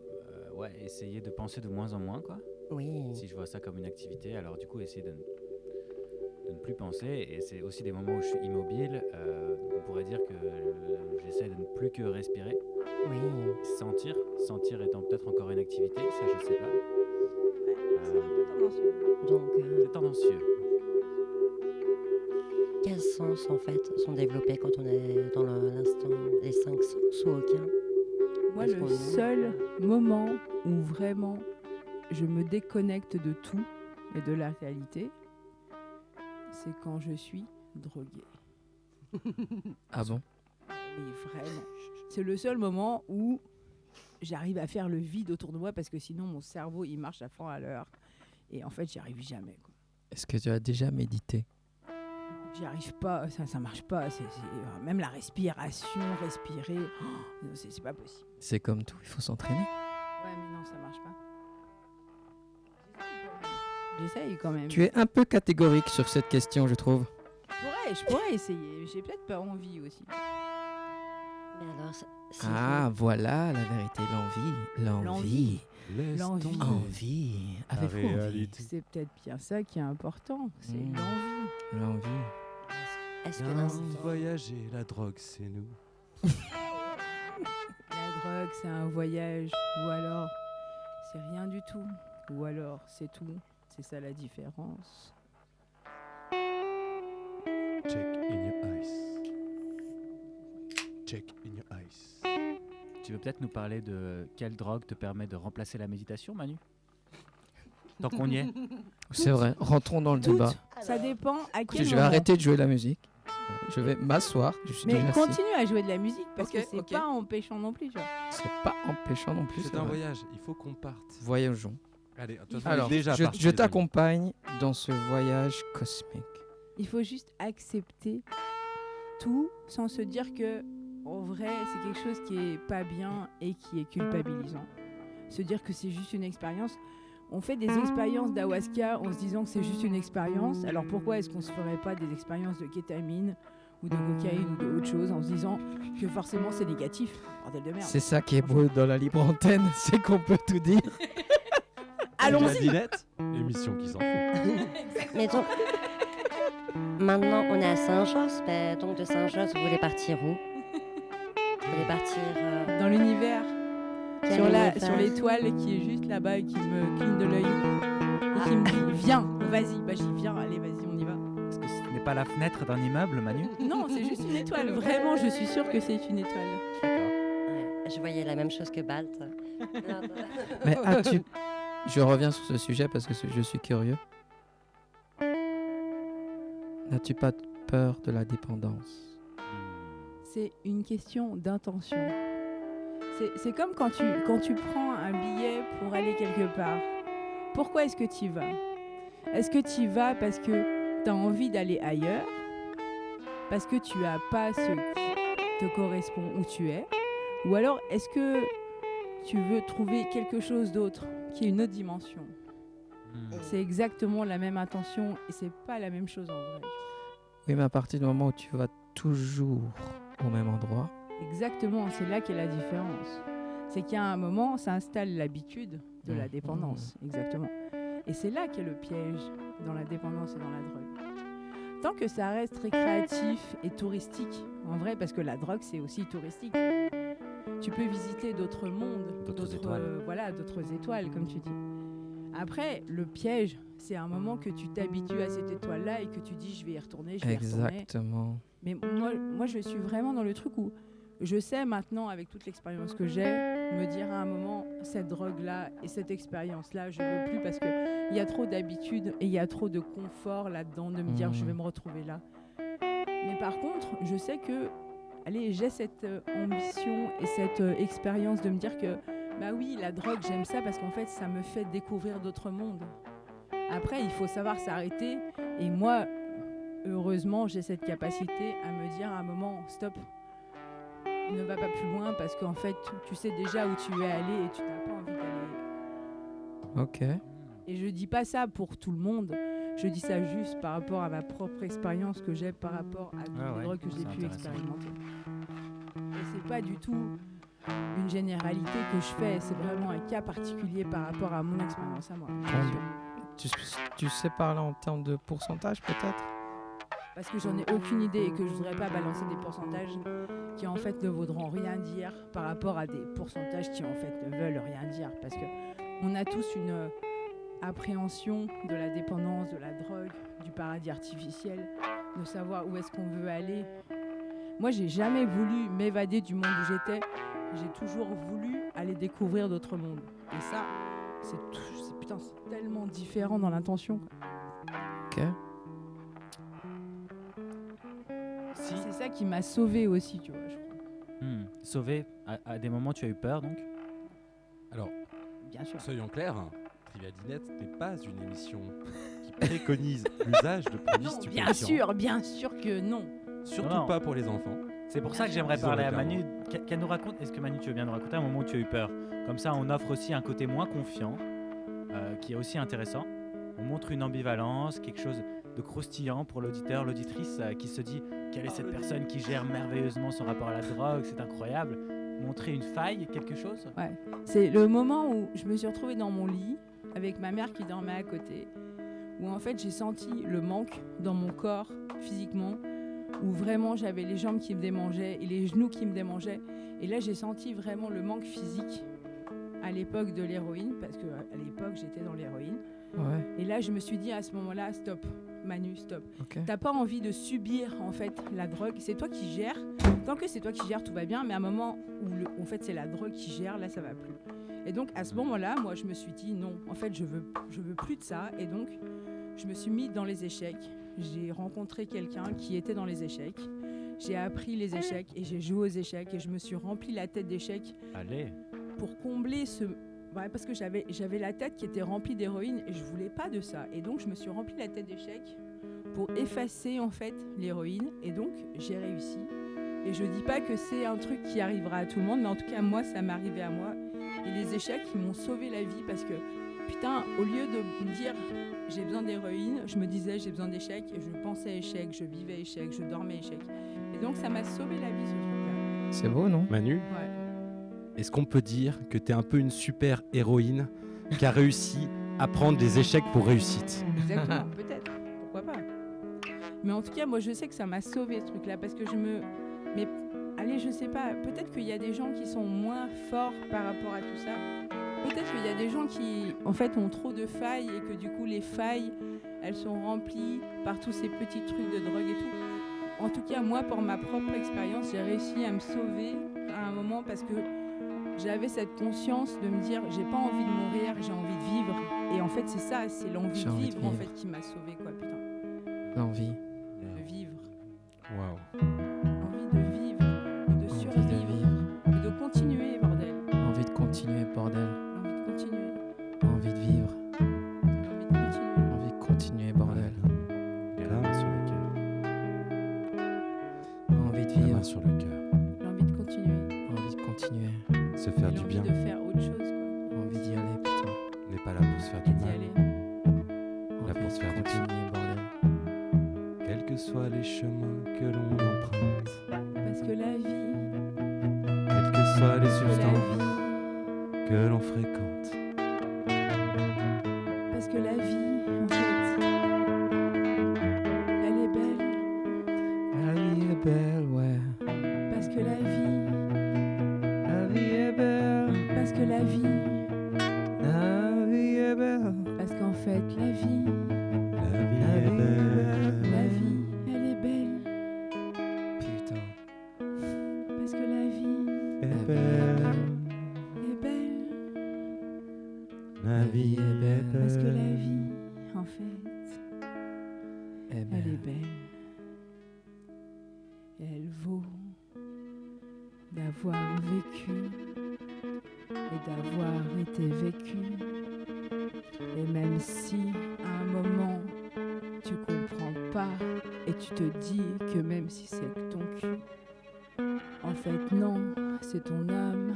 essayer de penser de moins en moins, quoi. Oui. Si je vois ça comme une activité, alors du coup essayer de ne plus penser. Et c'est aussi des moments où je suis immobile. On pourrait dire que j'essaie de ne plus que respirer, Oui. sentir étant peut-être encore une activité, ça je sais pas. Donc, C'est tendancieux. quels sens, en fait, sont développés quand on est dans l'instant? Les 5 sens ou aucun? Moi, Est-ce le qu'on- seul moment où vraiment je me déconnecte de tout et de la réalité, c'est quand je suis droguée. Ah bon? Oui, vraiment. C'est le seul moment où j'arrive à faire le vide autour de moi parce que sinon mon cerveau il marche à fond à l'heure et en fait j'y arrive jamais, quoi. Est-ce que tu as déjà médité? J'y arrive pas, ça marche pas. Même la respiration, respirer, non, c'est pas possible. C'est comme tout, il faut s'entraîner. Ouais, mais non, ça marche pas. J'essaye quand même. Tu es un peu catégorique sur cette question, je trouve. Je pourrais essayer. J'ai peut-être pas envie aussi. Mais alors, si Ah, voilà la vérité, l'envie. L'envie. Laisse L'envie. tomber. Envie. Avez-vous envie? réalité. C'est peut-être bien ça qui est important. C'est l'envie. L'envie. est-ce que Viens l'instant... voyager, la drogue, c'est nous. La drogue, c'est un voyage. Ou alors, c'est rien du tout. Ou alors, c'est tout. C'est ça la différence. Check in your eyes. Check in your eyes. Tu veux peut-être nous parler de quelle drogue te permet de remplacer la méditation, Manu? Tant qu'on y est. C'est vrai, rentrons dans le débat. Ça dépend à Écoutez, quel je vais moment. arrêter de jouer la musique. Je vais m'asseoir. Je suis Mais déjà assis. continue à jouer de la musique parce Ok, que c'est ok. pas empêchant non plus. Tu vois. C'est pas empêchant non plus. C'est un voyage, il faut qu'on parte. Voyageons. Allez, de toute façon, Alors, on est déjà je parti, je les amis. t'accompagne dans ce voyage cosmique. Il faut juste accepter tout sans se dire que en vrai c'est quelque chose qui est pas bien et qui est culpabilisant. Se dire que c'est juste une expérience. On fait des expériences d'ayahuasca en se disant que c'est juste une expérience. Alors pourquoi est-ce qu'on se ferait pas des expériences de kétamine ou de cocaïne ou d'autres choses en se disant que forcément c'est négatif? Bordel de merde. C'est ça qui est beau dans la libre antenne, c'est qu'on peut tout dire. La Allons-y. Dinette, l'émission qui s'en fout. Mais donc, maintenant, on est à Saint-Josse. Ben, donc, de Saint-Josse, vous voulez partir où? Vous voulez partir... Dans l'univers. sur l'étoile qui est juste là-bas et qui me cligne de l'œil et qui me dit viens, vas-y, bah j'y viens, allez vas-y on y va. Est-ce que ce n'est pas la fenêtre d'un immeuble, Manu? Non, c'est juste une étoile, vraiment je suis sûre que c'est une étoile. D'accord. Ouais, je voyais la même chose que Balt. Mais as-tu... Je reviens sur ce sujet parce que je suis curieux. N'as-tu pas peur de la dépendance? C'est une question d'intention. C'est comme quand tu prends un billet pour aller quelque part. Pourquoi est-ce que tu y vas? Est-ce que tu y vas parce que tu as envie d'aller ailleurs? Parce que tu n'as pas ce qui te correspond où tu es? Ou alors est-ce que tu veux trouver quelque chose d'autre, qui est une autre dimension? C'est exactement la même intention et c'est pas la même chose en vrai. Oui, mais à partir du moment où tu vas toujours au même endroit... Exactement, c'est là qu'est la différence. C'est qu'à un moment, s'installe l'habitude de la dépendance. Exactement. Et c'est là qu'est le piège dans la dépendance et dans la drogue. Tant que ça reste récréatif et touristique, en vrai, parce que la drogue, c'est aussi touristique. Tu peux visiter d'autres mondes, D'autres étoiles. Voilà, d'autres étoiles, comme tu dis. Après, le piège, c'est un moment que tu t'habitues à cette étoile-là et que tu dis, je vais y retourner, je vais y retourner. Exactement. Mais moi, je suis vraiment dans le truc où je sais maintenant, avec toute l'expérience que j'ai, me dire à un moment, cette drogue-là et cette expérience-là, je ne veux plus parce qu'il y a trop d'habitude et il y a trop de confort là-dedans de me dire, je vais me retrouver là. Mais par contre, je sais que, allez, j'ai cette ambition et cette expérience de me dire que, bah oui, la drogue, j'aime ça parce qu'en fait, ça me fait découvrir d'autres mondes. Après, il faut savoir s'arrêter. Et moi, heureusement, j'ai cette capacité à me dire à un moment, stop, ne va pas plus loin parce qu'en fait, tu sais déjà où tu es allé et tu n'as pas envie d'aller. Ok. Et je dis pas ça pour tout le monde. Je dis ça juste par rapport à ma propre expérience que j'ai par rapport à toutes les drogues que j'ai pu expérimenter. Et c'est pas du tout une généralité que je fais, c'est vraiment un cas particulier par rapport à mon expérience à moi. Tu sais parler en termes de pourcentage peut-être? Parce que j'en ai aucune idée et que je voudrais pas balancer des pourcentages qui en fait ne vaudront rien dire par rapport à des pourcentages qui en fait ne veulent rien dire. Parce que on a tous une appréhension de la dépendance, de la drogue, du paradis artificiel, de savoir où est-ce qu'on veut aller. Moi, j'ai jamais voulu m'évader du monde où j'étais. J'ai toujours voulu aller découvrir d'autres mondes. Et ça, c'est tellement différent dans l'intention. Ok. C'est ça qui m'a sauvée aussi, tu vois, je crois. Sauvé, à des moments tu as eu peur donc? Alors, bien sûr. Soyons clairs, Trivia Dinette n'est pas une émission qui préconise l'usage de produits stupéfiants. Bien sûr que non. Surtout pas pour les enfants. C'est pour ça que j'aimerais parler à Manu, qu'elle nous raconte. Est-ce que Manu, tu veux bien nous raconter un moment où tu as eu peur? Comme ça, on offre aussi un côté moins confiant, qui est aussi intéressant. On montre une ambivalence, quelque chose de croustillant pour l'auditeur, l'auditrice qui se dit quelle est cette personne qui gère merveilleusement son rapport à la drogue, c'est incroyable. Montrer une faille, quelque chose. Ouais. C'est le moment où je me suis retrouvée dans mon lit avec ma mère qui dormait à côté, où en fait j'ai senti le manque dans mon corps physiquement, où vraiment j'avais les jambes qui me démangeaient et les genoux qui me démangeaient. Et là j'ai senti vraiment le manque physique à l'époque de l'héroïne, parce qu'à l'époque j'étais dans l'héroïne. Ouais. Et là je me suis dit à ce moment-là, stop, Manu, stop. Okay. T'as pas envie de subir en fait la drogue, c'est toi qui gères. Tant que c'est toi qui gères, tout va bien, mais à un moment où en fait c'est la drogue qui gère, là ça va plus. Et donc à ce moment-là, moi je me suis dit non, en fait je veux plus de ça. Et donc je me suis mis dans les échecs. J'ai rencontré quelqu'un qui était dans les échecs. J'ai appris les échecs et j'ai joué aux échecs et je me suis rempli la tête d'échecs. Allez. Pour combler ce... Ouais, parce que j'avais la tête qui était remplie d'héroïne et je voulais pas de ça. Et donc je me suis rempli la tête d'échecs pour effacer en fait l'héroïne. Et donc j'ai réussi. Et je dis pas que c'est un truc qui arrivera à tout le monde, mais en tout cas moi ça m'est arrivé à moi. Et les échecs ils m'ont sauvé la vie parce que putain, au lieu de me dire j'ai besoin d'héroïne, je me disais j'ai besoin d'échecs et je pensais échecs, je vivais échecs, je dormais échecs. Et donc ça m'a sauvé la vie ce truc-là. C'est beau, non? Manu, Ouais. est-ce qu'on peut dire que t'es un peu une super héroïne qui a réussi à prendre des échecs pour réussite? Exactement, peut-être, pourquoi pas. Mais en tout cas, moi je sais que ça m'a sauvé ce truc-là parce que Mais allez, je sais pas, peut-être qu'il y a des gens qui sont moins forts par rapport à tout ça. Peut-être qu'il y a des gens qui, en fait, ont trop de failles et que du coup, les failles, elles sont remplies par tous ces petits trucs de drogue et tout. En tout cas, moi, pour ma propre expérience, j'ai réussi à me sauver à un moment parce que j'avais cette conscience de me dire, j'ai pas envie de mourir, j'ai envie de vivre. Et en fait, c'est ça, c'est l'envie J'ai de envie de vivre, en vivre. fait, qui m'a sauvée, quoi, putain. L'envie. De vivre. Waouh. Envie de vivre, et de Envie de survivre, vivre. et de continuer, bordel. Envie de continuer, bordel. Envie de continuer, Envie de vivre. envie de continuer. Envie de continuer, bordel. Et la main sur le cœur. Envie de La main vivre. sur le cœur. L'envie de continuer. Envie de continuer. Se faire Et du l'envie bien. de faire autre chose, quoi. Envie d'y aller, putain. On n'est pas là pour se faire Et du d'y mal. aller. Là pour Envie se de faire du bien. continuer, bordel. Quels que soient les chemins que l'on emprunte, Parce que la vie, quelles que soient les la substances vie, que l'on fréquente, parce que la vie, en fait, elle est belle. La vie est belle, ouais. Parce que la vie, La vie est belle. parce que la vie, La vie est belle. parce qu'en fait, la vie, la vie est belle. la vie, elle est belle. Putain. Parce que la vie Est belle. est belle. La vie est belle. Parce que la vie, en fait, Eh elle ben, est belle. Et elle vaut d'avoir vécu et d'avoir été vécu. Et même si à un moment tu comprends pas et tu te dis que même si c'est que ton cul, en fait non, c'est ton âme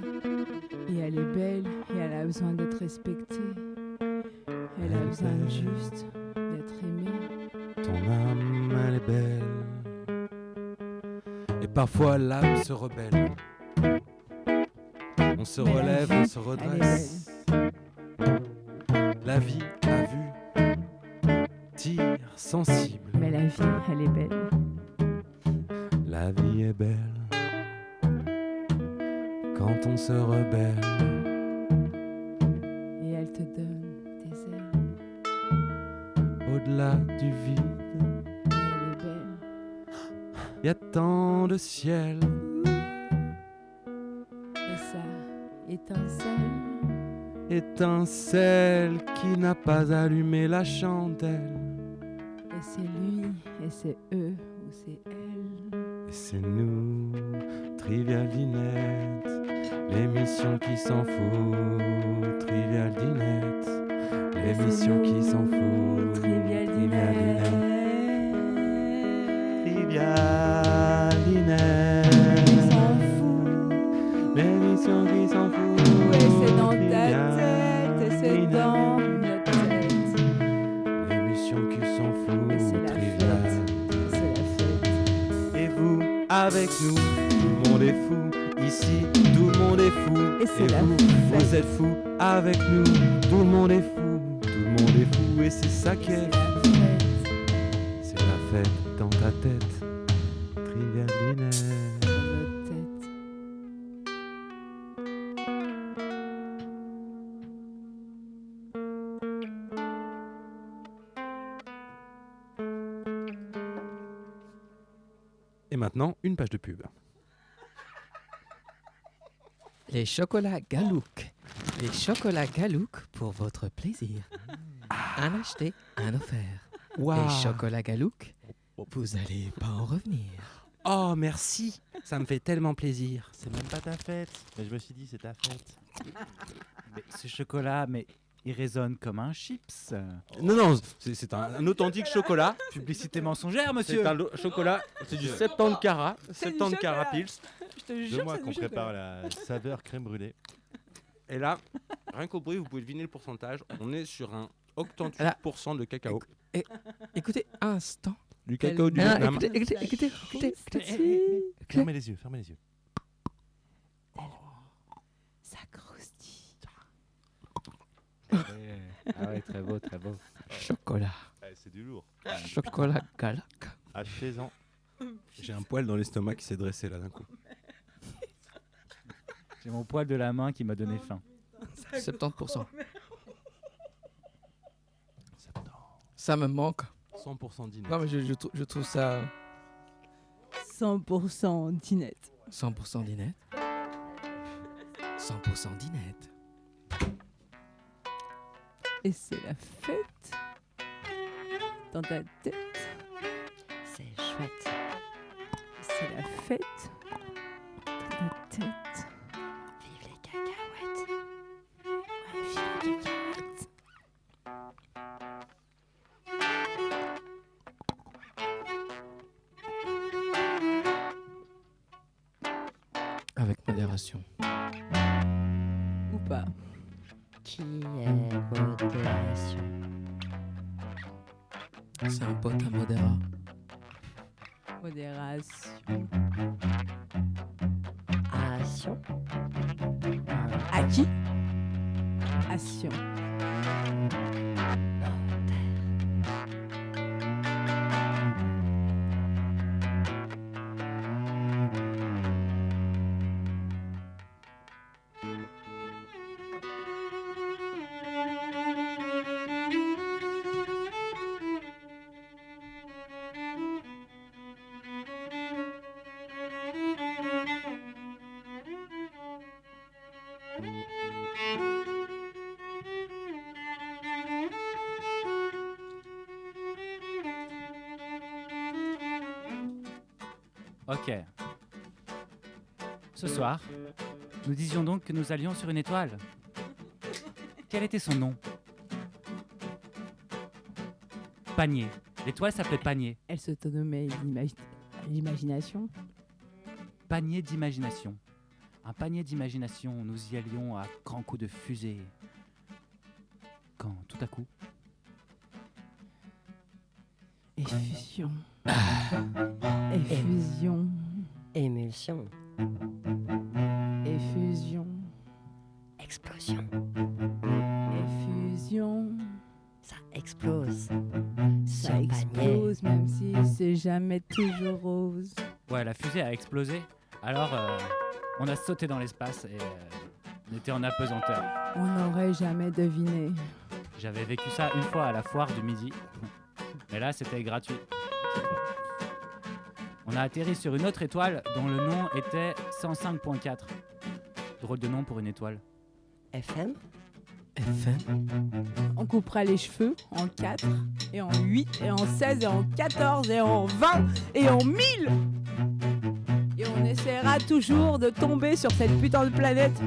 et elle est belle et elle a besoin d'être respectée. Elle a besoin juste d'être aimée. Ton âme, elle est belle. Et parfois l'âme se rebelle. On se Mais la relève, vie, on se redresse. La vie a vu, tire sensible. Mais la vie, elle est belle. La vie est belle quand on se rebelle. Et elle te donne des ailes. Au-delà du vide, Et elle est belle. y a tant de ciel. Et ça étincelle. Étincelle qui n'a pas allumé la chandelle. Et c'est lui, et c'est eux, ou c'est elle. Et c'est nous, Trivial Dinette, l'émission qui s'en fout. Trivial Dinette, l'émission qui s'en fout. Trivial Dinette. Dinette. Trivial Dinette, On s'en fout. l'émission qui s'en fout. Et c'est dans ta Trivial tête, et c'est Dinette, dans notre tête. l'émission qui s'en fout. Et c'est la Trivial. fête, c'est la fête. Et vous, avec nous, tout le monde est fou. Ici, tout le monde est fou. Et c'est la vous, fête. vous êtes fous. Avec nous, tout le monde est fou. Tout le monde est fou. Et c'est ça Et qui c'est est. la fête. C'est la fête dans ta tête. Trivial Dinette. Dans notre tête. Et maintenant, une page de pub. les chocolats Galouk. Les chocolats Galouk pour votre plaisir. Un acheté, un offert. Les chocolats Galouk, vous allez pas en revenir. Oh, merci. Ça me fait tellement plaisir. C'est même pas ta fête. Mais je me suis dit, c'est ta fête. Mais ce chocolat, mais il résonne comme un chips. Non, non, c'est un authentique chocolat. Publicité mensongère, monsieur. C'est un chocolat, c'est du 70 carats. C'est du 70 chocolat. carats pils. Je te Deux jure, mois c'est qu'on du chocolat. prépare la saveur crème brûlée. Et là, rien qu'au bruit, vous pouvez deviner le pourcentage. On est sur un 88% de cacao. Écoutez, un instant. Du cacao du Ah, Vietnam. écoutez. Fermez les yeux, fermez les yeux. Ça croustille. Ah ouais, très beau, très beau. Chocolat. C'est du lourd. Chocolat Galouk. Achetez-en. J'ai un poil dans l'estomac qui s'est dressé là d'un coup. C'est mon poil de la main qui m'a donné faim. 70%. Ça me manque. 100% dinette. Non, mais je trouve ça 100% dinette. 100% dinette. 100% dinette. Et c'est la fête dans ta tête. C'est chouette. C'est la fête dans ta tête. Vive les cacahuètes. Ouais, vive les cacahuètes. Avec modération. Ou pas. Qui est modération? C'est un pote à modéra. Modération. Action. À qui? Action. Ok. Ce soir, nous disions donc que nous allions sur une étoile. Quel était son nom? Panier. L'étoile s'appelait Panier. Elle se nommait l'imagination. Panier d'imagination. Un panier d'imagination, nous y allions à grands coups de fusée. Quand, tout à coup, Effusion. Effusion. Émulsion. Effusion. Explosion. Effusion. Ça explose. Ça Ce explose même si c'est jamais toujours rose. ouais, la fusée a explosé. Alors, on a sauté dans l'espace et on était en apesanteur. On n'aurait jamais deviné. J'avais vécu ça une fois à la foire du Midi. Mais là, c'était gratuit. On a atterri sur une autre étoile dont le nom était 105.4. Drôle de nom pour une étoile. FM. FM. On coupera les cheveux en 4, et en 8, et en 16, et en 14, et en 20, et en 1000. Et on essaiera toujours de tomber sur cette putain de planète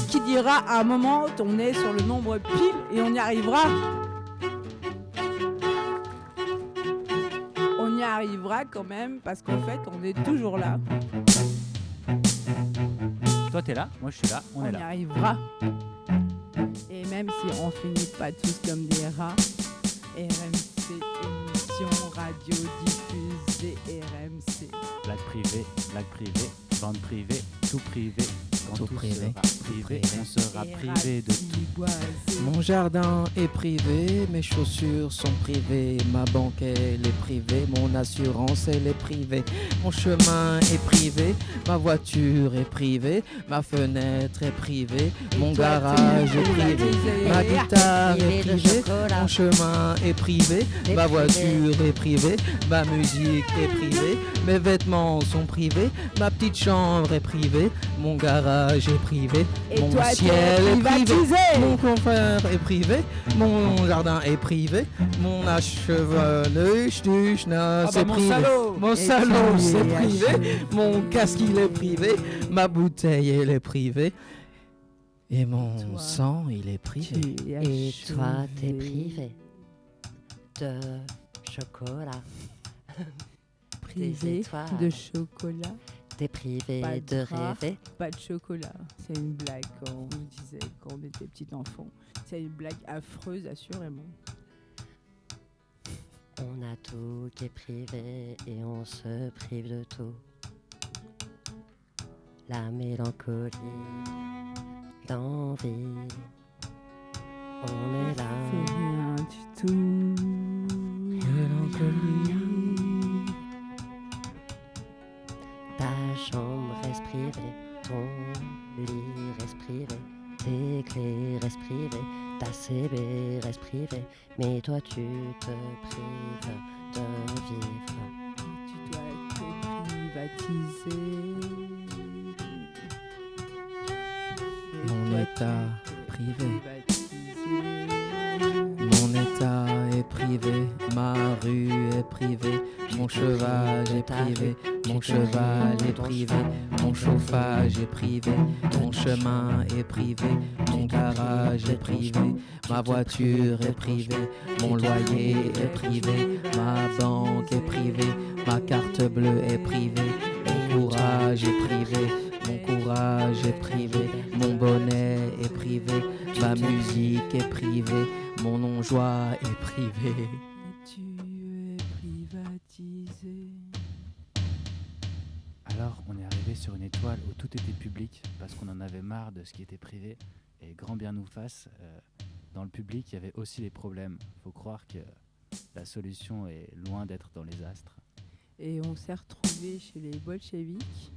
qui dira à un moment on est sur le nombre pile et on y arrivera. On y arrivera quand même parce qu'en fait on est toujours là. Toi, t'es là, moi je suis là, on est On y là. arrivera. Et même si on finit pas tous comme des rats, RMC, émission radio diffusée, RMC. Blague privée, bande privée, tout privé. Quand Tout tout privé, sera tout privé, privé. on sera privé de tout. Mon jardin est privé, mes chaussures sont privées, ma banque elle est privée, mon assurance elle est privée, mon chemin est privé, ma voiture est privée, ma fenêtre est privée, mon toi, garage tu est es privé, privatisé. ma guitare Privé est de privée, chocolat. mon chemin est privé, Est ma privé. voiture est privée, ma musique est privée, mes vêtements sont privés, ma petite chambre est privée, mon garage est privé, Et mon toi, tu es ciel est privé. privatisé. Mon confrère est privé, mon jardin est privé, mon acheveu c'est privé. Mon Et salon tu c'est es privé, achevé. mon casque il est privé, ma bouteille elle est privée et mon Toi, sang il est privé. Tu es Et toi, t'es achevé. privé de chocolat. Privé étoiles. de chocolat. T'es privé Pas de rare, rêver. pas de chocolat. C'est une blague qu'on nous disait quand on était petit enfant. C'est une blague affreuse, assurément. On a tout qui est privé et on se prive de tout. La mélancolie, l'envie. On est là. C'est rien du tout. Mélancolie. Ta chambre reste privé, ton lit reste privé, tes clés restent privées, ta CB reste privée, mais toi tu te prives de vivre. Tu dois te privatiser. Mon état privé. Privatiser. Mon état est privé, ma rue est privée, mon cheval est privé, mon cheval est privé, mon chauffage est privé, mon chemin est privé, mon garage est privé, ma voiture est privée, mon loyer est privé, ma banque est privée, ma carte bleue est privée, mon courage est privé, mon courage est privé, mon bonnet est privé, ma musique est privée, mon non-joie est privé. Et tu es privatisé. Alors, on est arrivé sur une étoile où tout était public parce qu'on en avait marre de ce qui était privé. Et grand bien nous fasse, dans le public, il y avait aussi des problèmes. Faut croire que la solution est loin d'être dans les astres. Et on s'est retrouvés chez les bolcheviks.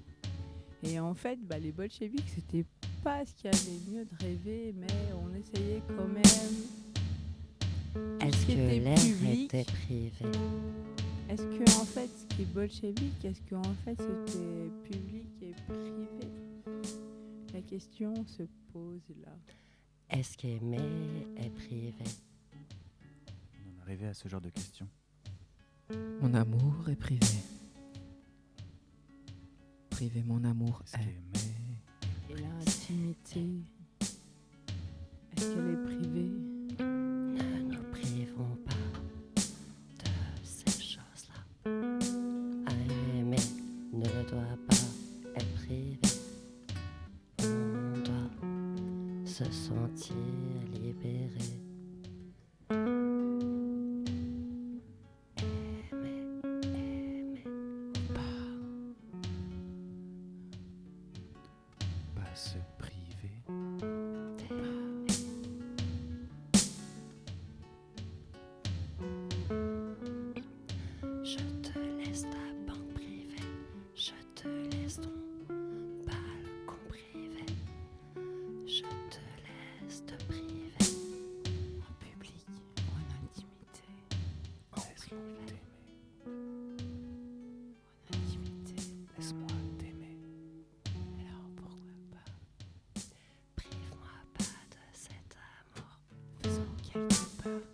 Et en fait, les bolcheviks, c'était pas ce qu'il y avait mieux de rêver, mais on essayait quand même. Est-ce qui que était l'air public. était privé? Est-ce que en fait, ce qui est bolchevique, est-ce que en fait c'était public et privé? La question se pose là. Est-ce qu'aimer est privé? On est arrivé à ce genre de questions. Mon amour est privé. Privé, mon amour Est-ce est. qu'aimer Et l'intimité, est-ce qu'elle est privée? Ne nous privons pas de ces choses-là. Aimer ne doit pas être privé. On doit se sentir libéré. pas se priver? Je te laisse ta banque privée, je te laisse ton balcon privé, je te laisse te priver en public, en intimité, en privé, en intimité. Laisse-moi t'aimer. Alors pourquoi pas? Prive-moi pas de cet amour, faisons quelque part.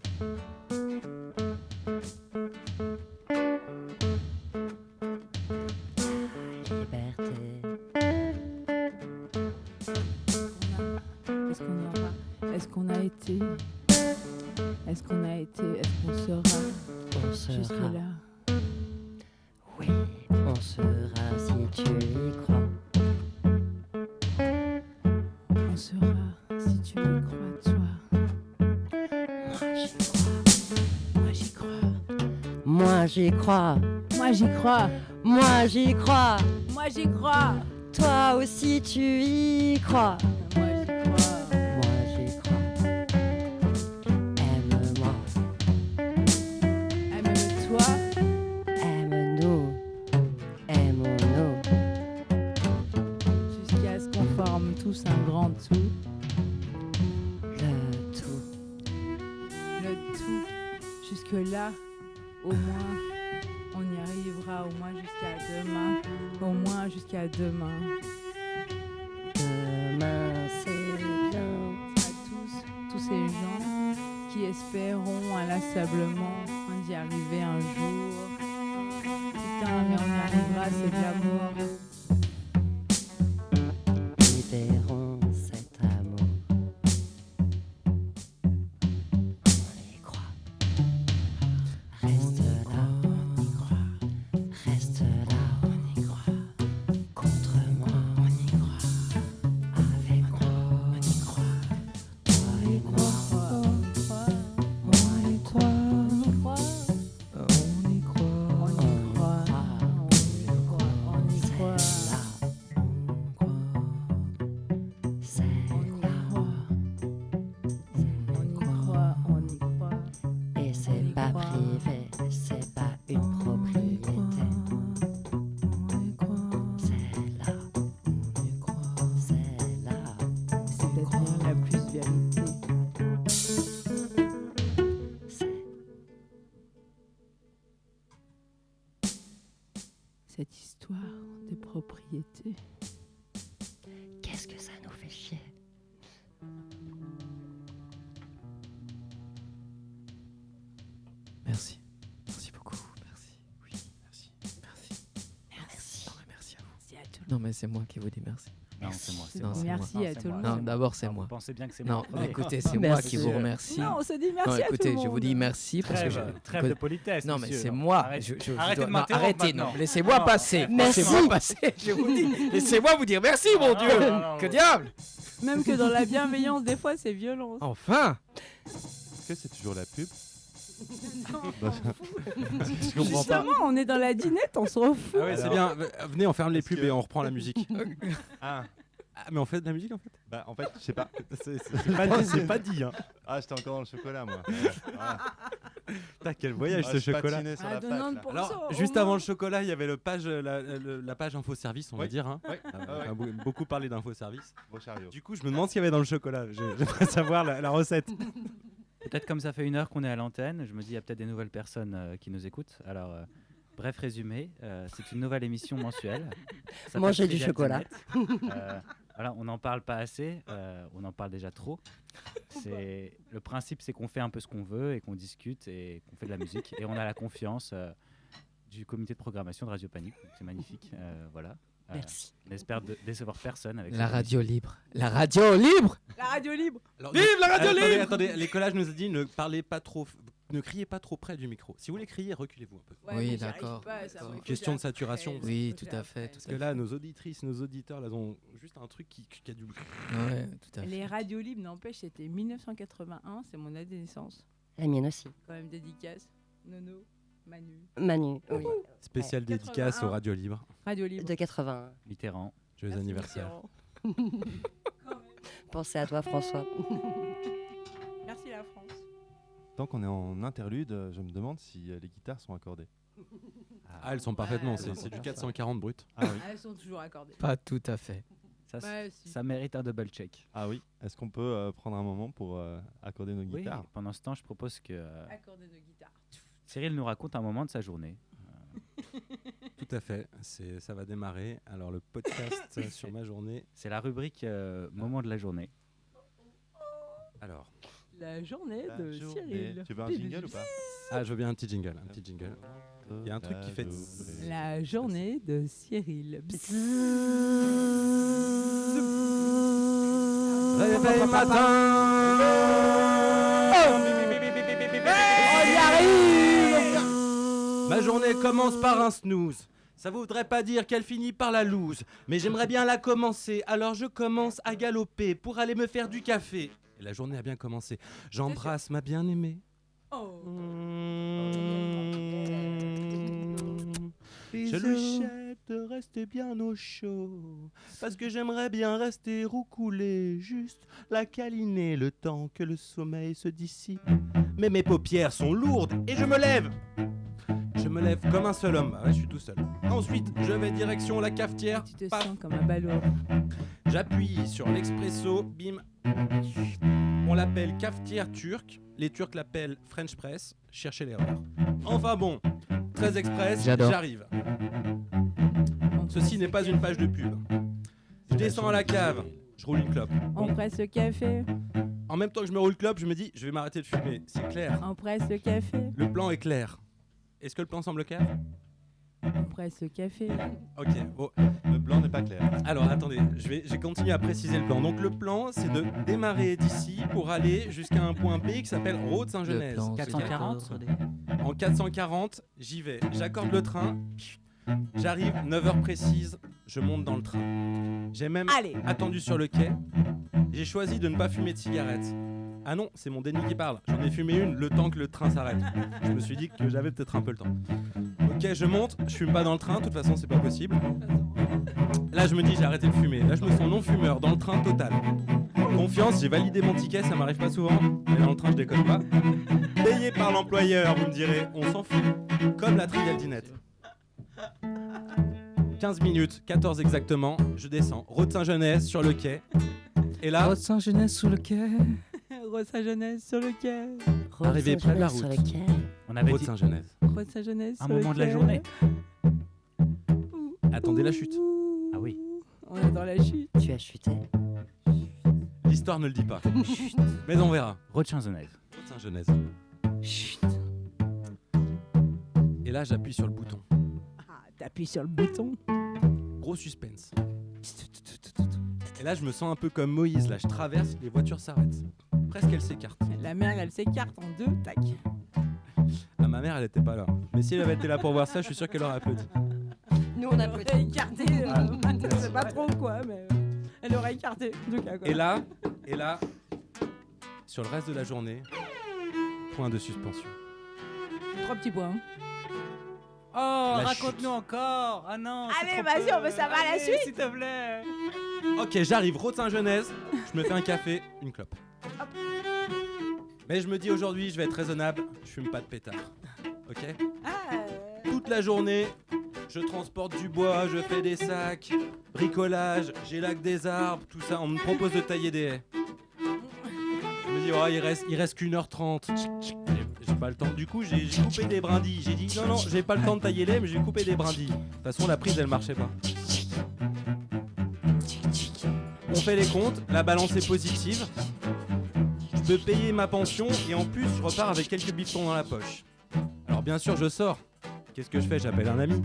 Est-ce qu'on a été? Est-ce qu'on sera On sera. jusque-là? Oui, on sera si tu y crois. On sera si tu y crois, toi. Moi j'y crois. Moi j'y crois. Moi j'y crois. Moi j'y crois. Moi j'y crois. Toi aussi tu y crois. Moi j'y crois. Moi j'y crois. Aime-moi. Aime-toi. Aime-nous. Aimons-nous. Jusqu'à ce qu'on forme tous un grand tout. Le tout. Le tout. Jusque-là, au moins, on y arrivera au moins jusqu'à demain. Au moins jusqu'à demain. Demain c'est bien. À tous ces gens qui espéront inlassablement d'y arriver un jour. Putain, mais on y arrivera, c'est de l'amour. Libérons cet amour. On y croit. Reste là. On y croit. Reste là. On y croit. Contre moi. On y croit. Avec moi. On y croit. Toi et moi. On y croit. On y croit. On y croit. On y croit. cette histoire de propriété. Qu'est-ce que ça nous fait chier? Merci. Merci beaucoup. Merci. Oui, merci. Merci. Merci. Non, mais merci à vous. Merci à tout le Non, mais c'est moi qui vous dis merci. Non, c'est moi. Non, c'est Merci moi. à tout le Non, monde. d'abord, c'est Vous moi. pensez bien que c'est Non, moi. Allez. écoutez, c'est moi Merci. qui vous remercie. Non, on se dit merci Non, à tout écoutez, le monde. je vous dis merci parce que Trêve de politesse. Non, mais monsieur, c'est non. moi. Arrête- Je Arrêtez dois- de non, m'interrompre arrêtez, maintenant. non. Laissez-moi Non. passer. Merci. Laissez-moi passer. Je vous dis. Laissez-moi vous dire merci, mon Non, Dieu. non, non, Que non. diable. Même que dans la bienveillance, des fois, c'est violent. Enfin. Est-ce que c'est toujours la pub? Je comprends pas. Justement, on est dans la dinette, on se refout. Ah ouais, c'est bien. Venez, on ferme les Est-ce pubs que- et on reprend la musique. Ah, Mais on fait de la musique en fait? bah en fait, je sais pas. C'est pas dit, hein. Ah, j'étais encore dans le chocolat, moi. Voilà. Putain, quel voyage Ah, ce je chocolat. patinais sur Ah, la de pâte, là. 90%. Alors, au juste moins. avant le chocolat, il y avait la page info service, on va Oui. dire. Hein. Ouais. On Ah a ouais. beaucoup parlé d'info service. Beau chariot. Du coup, je me demande ce qu'il y avait dans le chocolat. J'aimerais savoir la recette. Peut-être comme ça fait 1 heure qu'on est à l'antenne, je me dis il y a peut-être des nouvelles personnes qui nous écoutent. Alors, bref résumé, c'est une nouvelle émission mensuelle. Ça s'appelle Manger du Trivial chocolat. Dinette. Voilà, on n'en parle pas assez, on en parle déjà trop. Le principe, c'est qu'on fait un peu ce qu'on veut et qu'on discute et qu'on fait de la musique. Et on a la confiance du comité de programmation de Radio Panique. Donc, c'est magnifique. Voilà. Merci. On espère décevoir personne avec La cette radio émission. libre. La radio libre. La radio libre. Alors, Vive la radio libre. Attendez, l'écolage nous a dit ne parlez pas trop, ne criez pas trop près du micro. Si vous voulez crier, reculez-vous un peu. Ouais, Oui, mais j'y arrive d'accord, pas, ça, d'accord. moi, il faut Question que de saturation. j'apprenne, Oui, il faut tout que à fait, j'apprenne. tout Parce que là, nos auditrices, nos auditeurs, là, ont juste un truc qui a du bruit. Ouais, tout à fait. Les radios libres, n'empêche, c'était 1981, c'est mon année de naissance. La mienne aussi. Quand même dédicace. Nono, Manu. Manu, oui. Spécial Ouais. dédicace 81. aux radios libres. Radio libre. De 81. Mitterrand. Joyeux Merci, anniversaire. Mitterrand. Pensez à toi, François. Merci la France. Tant qu'on est en interlude, je me demande si les guitares sont accordées. Ah, elles sont parfaitement, Ouais, c'est du 440 brut. Ah oui. Ah, elles sont toujours accordées. Pas tout à fait. Ça, Ouais, si. ça mérite un double check. Ah oui. Est-ce qu'on peut prendre un moment pour accorder nos Oui, guitares? pendant ce temps, je propose que Accorder nos guitares. Cyril nous raconte un moment de sa journée. Tout à fait. Ça va démarrer. Alors, le podcast sur ma journée. C'est la rubrique moment de la journée. Alors, La journée La de journée. Cyril. Tu veux un jingle ou pas? je veux bien un petit jingle. Un petit jingle. Il y a un truc qui fait. La journée de Cyril. Réveil matin. On y arrive. Ma journée commence par un snooze. Ça voudrait pas dire qu'elle finit par la loose, mais j'aimerais bien la commencer, alors je commence à galoper pour aller me faire du café. Et la journée a bien commencé. J'embrasse ma bien-aimée. Oh. Je lui souhaite de rester bien au chaud, parce que j'aimerais bien rester roucoulé, juste la câliner le temps que le sommeil se dissipe. Mais mes paupières sont lourdes et je me lève. Je me lève comme un seul homme. Ah ouais, je suis tout seul. Ensuite, je vais direction la cafetière. Tu te Paf. sens comme un balourd. J'appuie sur l'expresso, bim. On l'appelle cafetière turque. Les Turcs l'appellent French Press. Cherchez l'erreur. Enfin bon, très express, J'adore. j'arrive. Ceci n'est pas une page de pub. Je descends à la cave, je roule une clope. On presse le café. En même temps que je me roule clope, je me dis, je vais m'arrêter de fumer. C'est clair. On presse le café. Le plan est clair. Est-ce que le plan semble clair? On presse le café. Ok. Bon. Le blanc n'est pas clair. Alors attendez, j'ai continué à préciser le plan. Donc le plan, c'est de démarrer d'ici pour aller jusqu'à un point B qui s'appelle Route Le Saint-Genèse. plan, c'est 440. En 440, j'y vais. J'accorde le train. J'arrive, 9h précise, je monte dans le train. J'ai même Allez. attendu sur le quai. J'ai choisi de ne pas fumer de cigarette. Ah non, c'est mon déni qui parle. J'en ai fumé une le temps que le train s'arrête. Je me suis dit que j'avais peut-être un peu le temps. Ok, je monte, je fume pas dans le train, de toute façon c'est pas possible. Là je me dis j'ai arrêté de fumer. Là je me sens non-fumeur dans le train total. Confiance, j'ai validé mon ticket, ça m'arrive pas souvent. Mais dans le train je déconne pas. Payé par l'employeur, vous me direz, on s'en fout. Comme la trivial dinette. 15 minutes, 14 exactement, je descends. Route Saint-Genèse sur le quai. Et là, Route Saint-Genèse sous le quai. Rosa Jeunesse sur le quai. Arrivé près de la Sur route. le quai. On avait Route dit Saint-Genèse. Rosa Jeunesse un sur le moment de la quai. journée. Attendez la chute. Ah oui. On est dans la chute. Tu as chuté. L'histoire ne le dit pas. Mais on verra. Road Chansonnaise. Saint-Genèse. Chut. Et là, j'appuie sur le bouton. Ah, t'appuies sur le bouton. Gros suspense. Et là, je me sens un peu comme Moïse. Là, je traverse, les voitures s'arrêtent. Presque elles s'écartent. La mer, elle s'écarte en deux, tac. Ah, ma mère, elle était pas là. Mais si elle avait été là pour voir ça, je suis sûr qu'elle aurait applaudi. Nous, on a Elle aurait écarté. Je sais pas trop quoi, mais elle aurait écarté. En tout cas, quoi. Et là, sur le reste de la journée, point de suspension. 3 petits points. Oh, La raconte-nous encore. Ah non. c'est Allez, trop vas-y, peu. on veut savoir la Allez, suite. s'il te plaît. Ok, j'arrive, Road Saint-Genèse, je me fais un café, une clope. Mais je me dis aujourd'hui, je vais être raisonnable, je fume pas de pétard. Ok? Ah, Toute la journée, je transporte du bois, je fais des sacs, bricolage, j'élague des arbres, tout ça, on me propose de tailler des haies. Je me dis, oh, il reste qu'1h30. J'ai pas le temps. Du coup, j'ai coupé des brindilles. J'ai dit, non, j'ai pas le temps de tailler les haies, mais j'ai coupé des brindilles. De toute façon, la prise, elle marchait pas. On fait les comptes, la balance est positive. Je peux payer ma pension et en plus, je repars avec quelques bifetons dans la poche. Alors, bien sûr, je sors. Qu'est-ce que je fais? J'appelle un ami.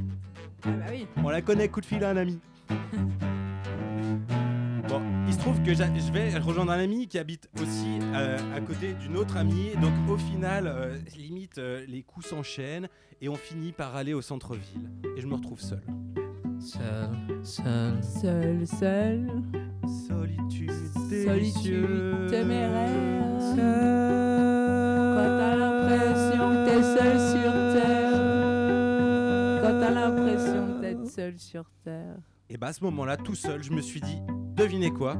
bah oui. On la connaît, coup de fil à un ami. Bon, il se trouve que je vais rejoindre un ami qui habite aussi à côté d'une autre amie. Donc au final, limite, les coups s'enchaînent et on finit par aller au centre-ville. Et je me retrouve seul. Seul. Seul. Solitude Solitude téméraire. Quand t'as l'impression que t'es seul sur terre. Quand t'as l'impression d'être seul sur terre. Et bah à ce moment-là, tout seul, je me suis dit, devinez quoi?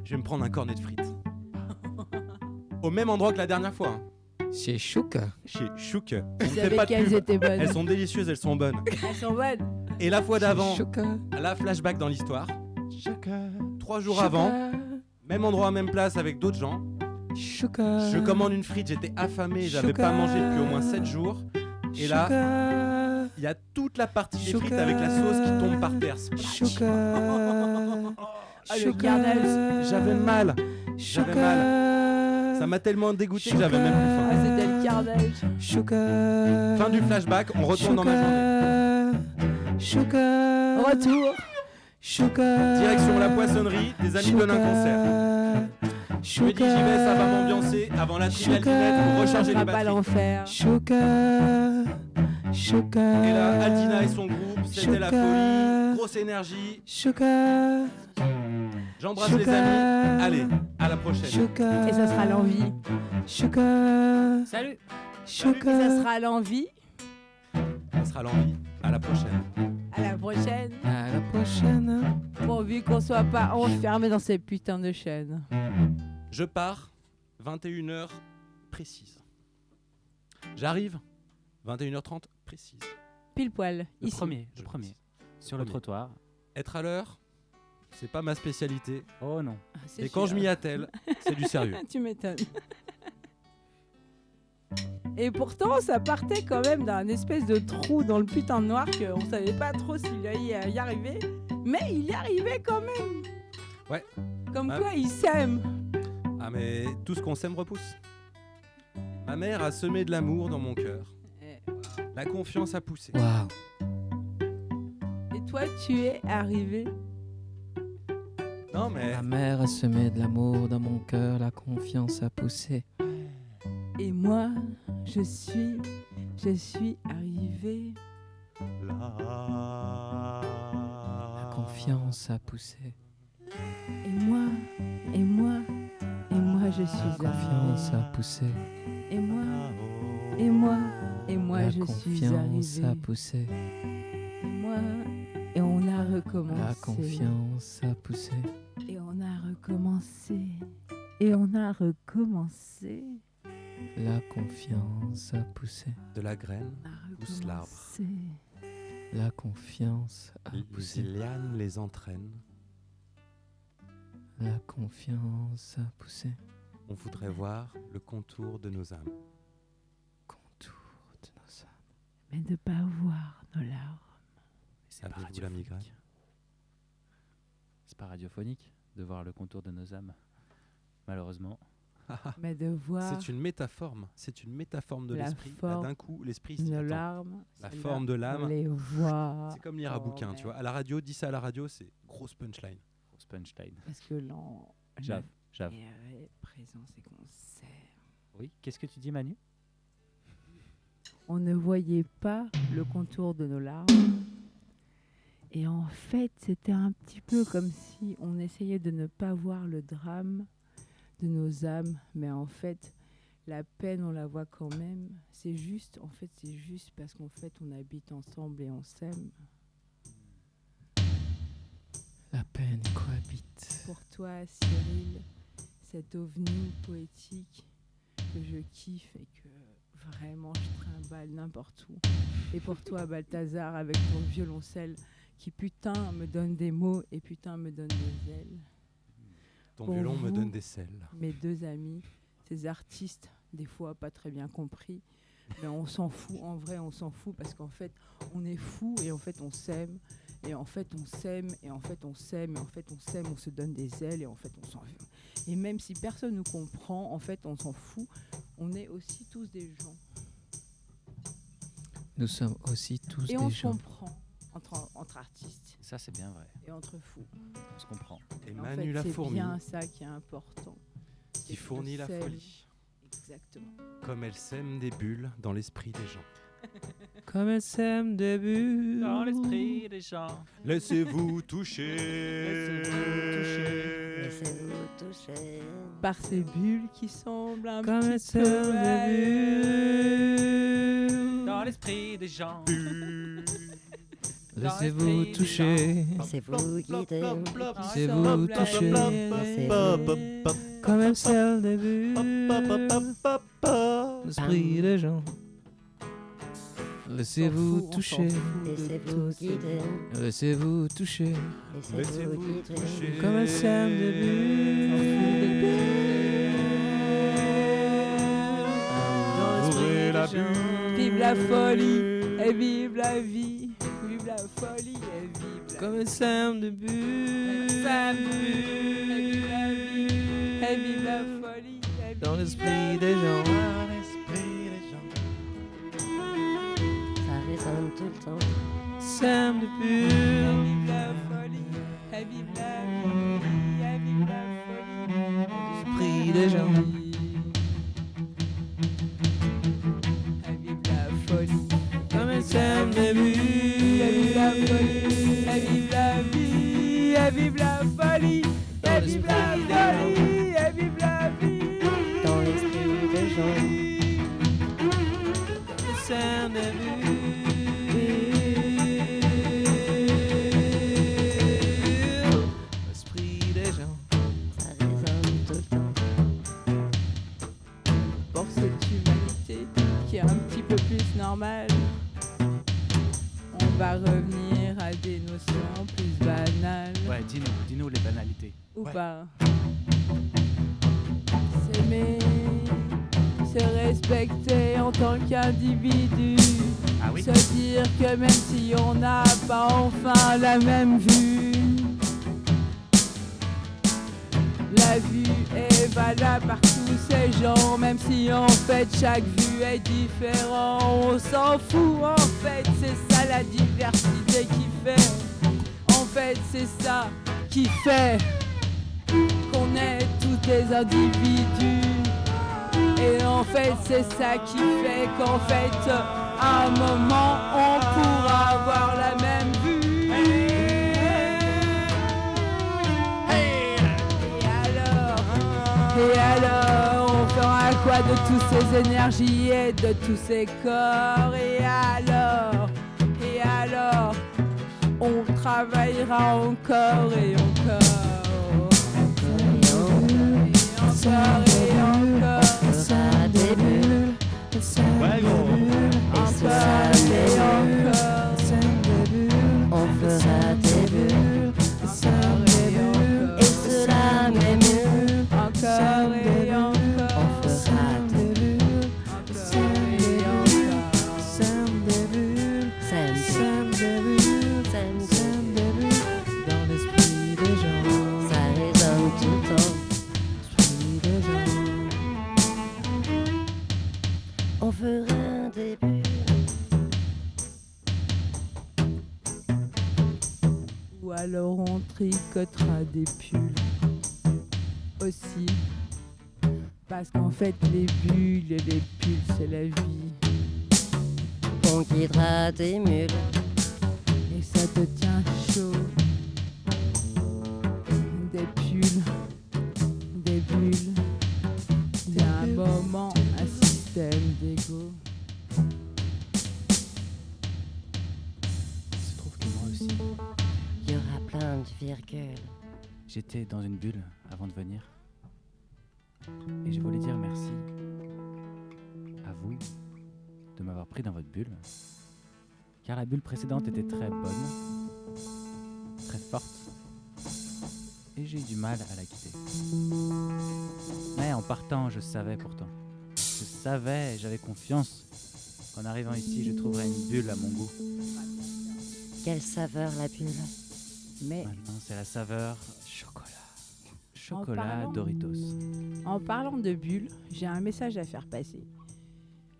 Je vais me prendre un cornet de frites. Au même endroit que la dernière fois. C'est Chouk. Chez Chouk. Tu savais qu'elles étaient bonnes. Elles sont délicieuses, elles sont bonnes. Elles sont bonnes. Et la fois d'avant, Chouk. la flashback dans l'histoire. 3 jours avant, même endroit, même place avec d'autres gens. Chouk. Je commande une frite, j'étais affamé, j'avais pas mangé depuis au moins 7 jours. Et là, il y a toute la partie des frites avec la sauce qui tombe par terre. Chouk. Ah, le carnage. J'avais mal. J'avais mal. Ça m'a tellement dégoûté que j'avais même plus faim. Ah, c'était le carnage. Chouk. Fin du flashback, on retourne dans ma journée. Chouk. Retour. Chouk. Direction la poissonnerie, des amis donnent un concert. Je me dis j'y vais, ça va m'ambiancer avant la triviale du net pour recharger Ça les va pas batteries. l'enfer. Chouk. Chouk. Et là, Aldina et son groupe, c'était la folie, grosse énergie. Chouk. J'embrasse les amis. Allez, à la prochaine. Chouk. Et ça sera l'envie. Chouk. Salut. Chouk. Et ça sera l'envie. Ça sera l'envie. À la prochaine. À la prochaine. À la prochaine. Pourvu qu'on soit pas enfermé dans ces putains de chaînes. Je pars, 21h précise. J'arrive, 21h30 précise. Pile poil. Le Ici. premier. Sur le Premier. trottoir. Être à l'heure, c'est pas ma spécialité. Oh non. Ah, c'est Et quand je sûr. m'y attelle, c'est du sérieux. Tu m'étonnes. Et pourtant, ça partait quand même d'un espèce de trou dans le putain de noir qu'on savait pas trop s'il allait y arriver. Mais il y arrivait quand même. Ouais. Comme Ah. quoi, il s'aime. Ah mais tout ce qu'on sème repousse. Ma mère a semé de l'amour dans mon cœur. La confiance a poussé. Waouh. Et toi, tu es arrivé. Non mais Ma mère a semé de l'amour dans mon cœur, la confiance a poussé. Et moi, je suis arrivé. La confiance a poussé. Et moi, je La suis confiance a arrivé. poussé. Et moi, La je suis confiance a arrivé. poussé. Et moi, et on a recommencé. La confiance a poussé. Et on a recommencé. Et on a recommencé. La confiance a poussé. de la graine On a pousse l'arbre. recommencé. La confiance a Les poussé. lianes les entraînent. La confiance a poussé. On voudrait voir le contour de nos âmes. Contour de nos âmes. Mais ne pas voir nos larmes. C'est pas Avez-vous la migraine? radiophonique. C'est pas radiophonique de voir le contour de nos âmes, malheureusement. Mais de voir C'est une métaforme. C'est une métaforme de La l'esprit. Là, forme d'un coup, l'esprit se dit, nos attends, larmes. la c'est forme là, de l'âme. on les voit. c'est comme lire un Oh, bouquin, tu vois. À la radio, dis ça à la radio, c'est grosse punchline. Grosse punchline. Parce que J'avoue. est présent, c'est qu'on sait. Oui, qu'est-ce que tu dis, Manu? On ne voyait pas le contour de nos larmes. Et en fait, c'était un petit peu comme si on essayait de ne pas voir le drame de nos âmes. Mais en fait, la peine, on la voit quand même. C'est juste parce qu'en fait, on habite ensemble et on s'aime. La peine cohabite. Pour toi, Cyril, cet ovni poétique que je kiffe et que vraiment je trimballe n'importe où. Et pour toi, Balthazar, avec ton violoncelle qui putain me donne des mots et putain me donne des ailes. Ton Pour violon me vous, donne des selles. Mes deux amis, ces artistes, des fois pas très bien compris, mais on s'en fout, en vrai on s'en fout parce qu'en fait on est fous et en fait on s'aime. Et en fait, on s'aime, et en fait, on s'aime, et en fait, on s'aime, on se donne des ailes, et en fait, on s'en fout. Et même si personne nous comprend, en fait, on s'en fout. On est aussi tous des gens. Nous sommes aussi tous Et des on se gens. comprend entre artistes Ça, c'est bien vrai. et entre fous. On se comprend. Et En Manu fait, la c'est fourmi, bien ça qui est important. qui fournit la s'aime. folie, Exactement. comme elle sème des bulles dans l'esprit des gens. Comme elle sème des bulles Dans l'esprit des gens. Laissez-vous toucher. Laissez-vous toucher. Par ces bulles qui semblent un Comme elle petit peu sème des ailleurs. bulles. Dans l'esprit des gens. Laissez-vous toucher. Laissez-vous guider. Laissez-vous Ensemble toucher. Laissez-vous. Comme elle sème des bulles. L'esprit des gens. Laissez-vous On s'en toucher. fout de Laissez-vous tous ces guider. Laissez-vous toucher. Laissez-vous guider. Comme elle sème des bulles. Ouvrez la Dans l'esprit des gens. Vive la folie et vive la vie. Vive la folie et vive la Comme elle sème des bulles. femme. Et vive la vie. Et vive la folie. Et vive Dans l'esprit des gens. Ça résonne tout le temps. Sème des Et bulles. vive la folie. Et vive la vie. Et vive la folie. L'esprit des gens. Et vive la folie. Comme elle sème des Et vive la bulles. folie. Et vive la vie. Et vive la folie. Et vive la folie. Et vive la vie. Dans l'esprit des gens. Sème des bulles. L'esprit des gens. Ça résonne tout le temps. Pour cette humanité qui est un petit peu plus normale, on va revenir à des notions plus banales. Ouais, dis-nous les banalités. Ou pas. S'aimer, se respecter en tant qu'individu. Ah oui? Se dire que même si on n'a pas enfin la même vue, la vue est valable par tous ces gens, même si en fait chaque vue est différente. On s'en fout, en fait c'est ça la diversité qui fait. En fait c'est ça qui fait qu'on est tous des individus. Et en fait c'est ça qui fait qu'en fait à un moment on pourra avoir la même vue. Et alors, on fera quoi de toutes ces énergies et de tous ces corps? Et alors, on travaillera encore et encore. Encore et encore. Ça débute. Ouais, gros. Encore et encore. On fera des bulles. Encore et encore. Et cela m'est mieux. Encore et encore. On fera des bulles. Encore et encore. Sème des bulles. Sème, sème des bulles. Sème, sème des bulles dans l'esprit des gens. Ça résonne tout le temps. L'esprit des gens. On fera un début. Ou alors on tricotera des pulls aussi. Parce qu'en fait, les bulles et les pulls, c'est la vie. On guidera des mules. Et ça te tient chaud. Des pulls, des bulles. Il y a un moment, un système d'ego. Il se trouve que moi aussi, Il y aura plein de virgules. j'étais dans une bulle avant de venir. Et je voulais dire merci à vous de m'avoir pris dans votre bulle. Car la bulle précédente était très bonne, très forte. Et j'ai eu du mal à la quitter. Mais en partant, je savais pourtant. Je savais, j'avais confiance qu'en arrivant ici, je trouverais une bulle à mon goût. Quelle saveur la bulle. Mais Maintenant, c'est la saveur chocolat. En Chocolat parlant- Doritos. en parlant de bulles, j'ai un message à faire passer.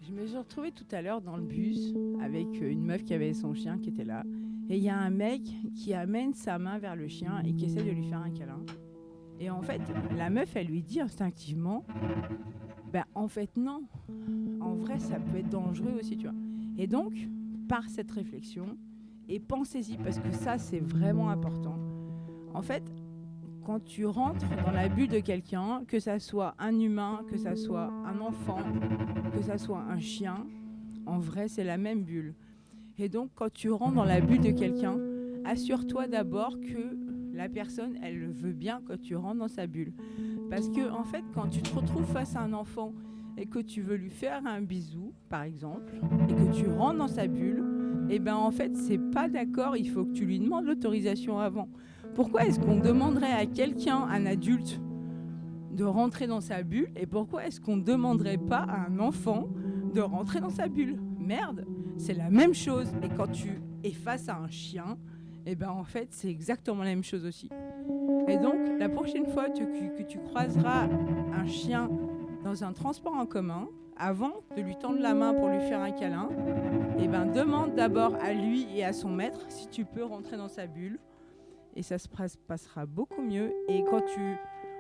Je me suis retrouvée tout à l'heure dans le bus avec une meuf qui avait son chien qui était là. Et il y a un mec qui amène sa main vers le chien et qui essaie de lui faire un câlin. Et en fait, la meuf, elle lui dit instinctivement, ben en fait non. En vrai, ça peut être dangereux aussi, tu vois. Et donc, par cette réflexion, et pensez-y, parce que ça, c'est vraiment important. En fait, quand tu rentres dans la bulle de quelqu'un, que ça soit un humain, que ça soit un enfant, que ça soit un chien, en vrai, c'est la même bulle. Et donc, quand tu rentres dans la bulle de quelqu'un, assure-toi d'abord que la personne, elle veut bien que tu rentres dans sa bulle. Parce que, en fait, quand tu te retrouves face à un enfant et que tu veux lui faire un bisou, par exemple, et que tu rentres dans sa bulle, et ben en fait, c'est pas d'accord, il faut que tu lui demandes l'autorisation avant. Pourquoi est-ce qu'on demanderait à quelqu'un, un adulte, de rentrer dans sa bulle et pourquoi est-ce qu'on ne demanderait pas à un enfant de rentrer dans sa bulle? Merde, c'est la même chose. Et quand tu es face à un chien, et ben en fait, c'est exactement la même chose aussi. Et donc, la prochaine fois que tu croiseras un chien dans un transport en commun, avant de lui tendre la main pour lui faire un câlin, et ben demande d'abord à lui et à son maître si tu peux rentrer dans sa bulle. Et ça se passera beaucoup mieux. Et quand tu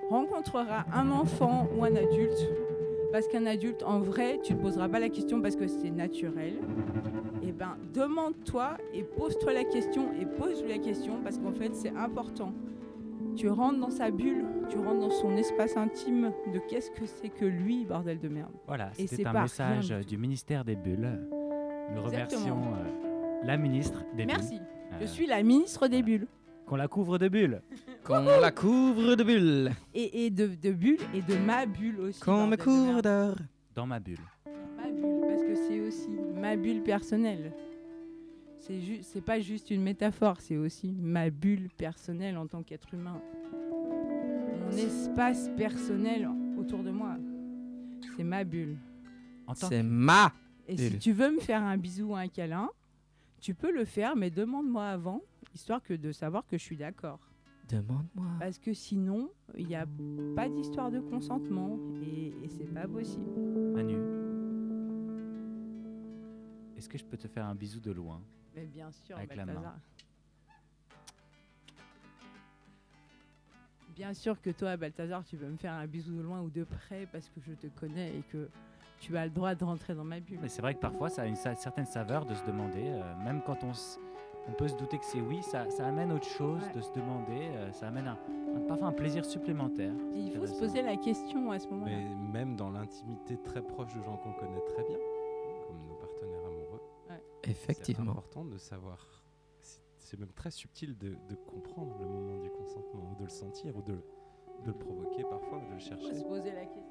rencontreras un enfant ou un adulte, parce qu'un adulte, en vrai, tu ne te poseras pas la question parce que c'est naturel, et ben demande-toi et pose-toi la question et pose-lui la question parce qu'en fait, c'est important. Tu rentres dans sa bulle, tu rentres dans son espace intime de qu'est-ce que c'est que lui, bordel de merde. Voilà, Et c'était c'est un pas message rien du du ministère des Bulles. Nous Exactement. remercions la ministre des Merci. Bulles. Je suis la ministre des bulles. Qu'on la couvre de bulles. Qu'on la couvre de bulles. Et de bulles et de ma bulle aussi. Qu'on me bordel de couvre merde. d'or. Dans ma bulle. Ma bulle, parce que c'est aussi ma bulle personnelle. C'est pas juste une métaphore, c'est aussi ma bulle personnelle en tant qu'être humain. Mon espace personnel autour de moi, c'est ma bulle. En tant C'est ma. Et si bulle. tu veux me faire un bisou ou un câlin, tu peux le faire, mais demande-moi avant, histoire que de savoir que je suis d'accord. Demande-moi. Parce que sinon, il n'y a pas d'histoire de consentement et c'est pas possible. Manu, est-ce que je peux te faire un bisou de loin? Mais bien sûr, Avec la Balthazar. main. Bien sûr que toi, Balthazar, tu veux me faire un bisou de loin ou de près parce que je te connais et que tu as le droit de rentrer dans ma bulle. Mais c'est vrai que parfois ça a une certaine saveur de se demander, même quand on peut se douter que c'est oui, ça amène autre chose Ouais. de se demander, ça amène parfois un plaisir supplémentaire. Et il faut se Intéressant. poser la question à ce moment-là. Mais même dans l'intimité très proche de gens qu'on connaît très bien, comme nos partenaires amoureux, c'est Effectivement. important de savoir. C'est même très subtil de comprendre le moment du consentement, ou de le sentir, ou de le provoquer parfois, de le Il faut chercher. se poser la question.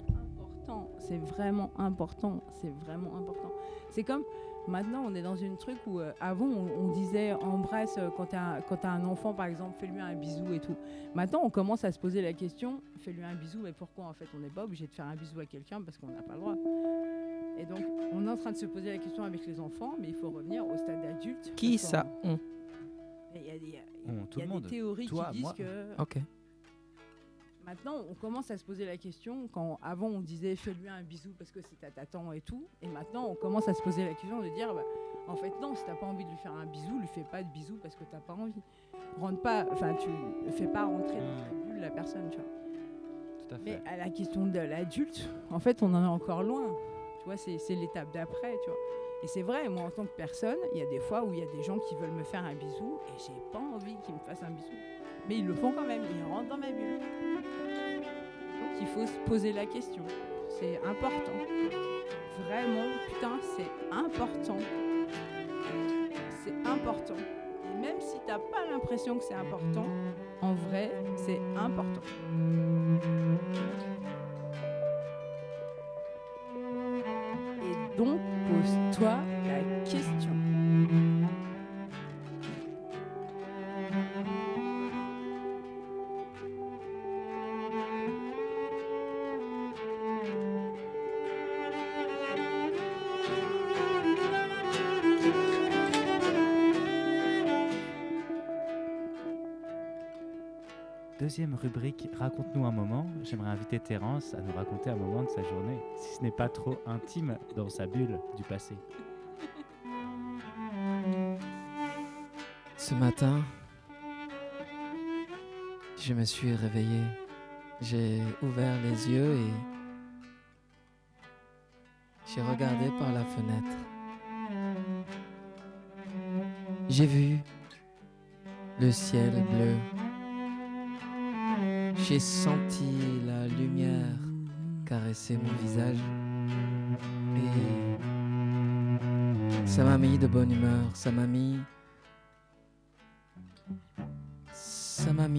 C'est important, c'est vraiment important, c'est vraiment important. C'est comme maintenant on est dans une truc où avant on disait embrasse quand t'as un enfant par exemple, fais-lui un bisou et tout. Maintenant on commence à se poser la question, fais-lui un bisou, mais pourquoi en fait on n'est pas obligé de faire un bisou à quelqu'un parce qu'on n'a pas le droit. Et donc on est en train de se poser la question avec les enfants, mais il faut revenir au stade adulte. Qui parce ça qu'on- Il y a des, Tout il y le a monde. des théories Toi, qui disent moi. que Ok. maintenant on commence à se poser la question. Quand avant on disait fais-lui un bisou parce que c'est ta tatan et tout, et maintenant on commence à se poser la question de dire bah, en fait non, si t'as pas envie de lui faire un bisou, lui fais pas de bisou parce que t'as pas envie. Rentre pas, enfin tu fais pas rentrer dans ta bulle la personne, tu vois. Tout à fait. Mais à la question de l'adulte, en fait on en est encore loin. Tu vois, c'est l'étape d'après, tu vois. Et c'est vrai, moi en tant que personne, il y a des fois où il y a des gens qui veulent me faire un bisou et j'ai pas envie qu'ils me fassent un bisou. Mais ils le font quand même, ils rentrent dans ma bulle. Donc il faut se poser la question. C'est important. Vraiment, putain, c'est important. C'est important. Et même si t'as pas l'impression que c'est important, en vrai, c'est important. Et donc, pose-toi la question. Deuxième rubrique, raconte-nous un moment. J'aimerais inviter Terence à nous raconter un moment de sa journée, si ce n'est pas trop intime dans sa bulle du passé. Ce matin, je me suis réveillé. J'ai ouvert les yeux et j'ai regardé par la fenêtre. J'ai vu le ciel bleu. J'ai senti la lumière caresser mon visage et ça m'a mis de bonne humeur, ça m'a mis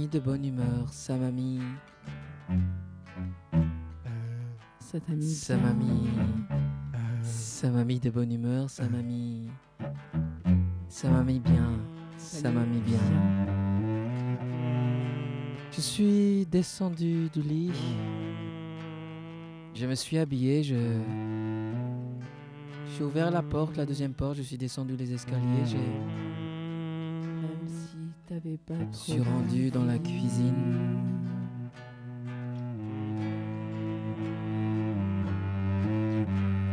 de bonne humeur, ça m'a mis de bonne humeur, ça m'a mis bien. Je suis descendu du lit, je me suis habillé, j'ai ouvert la porte, la deuxième porte, je suis descendu les escaliers, Même si t'avais pas je suis rendu dans la cuisine.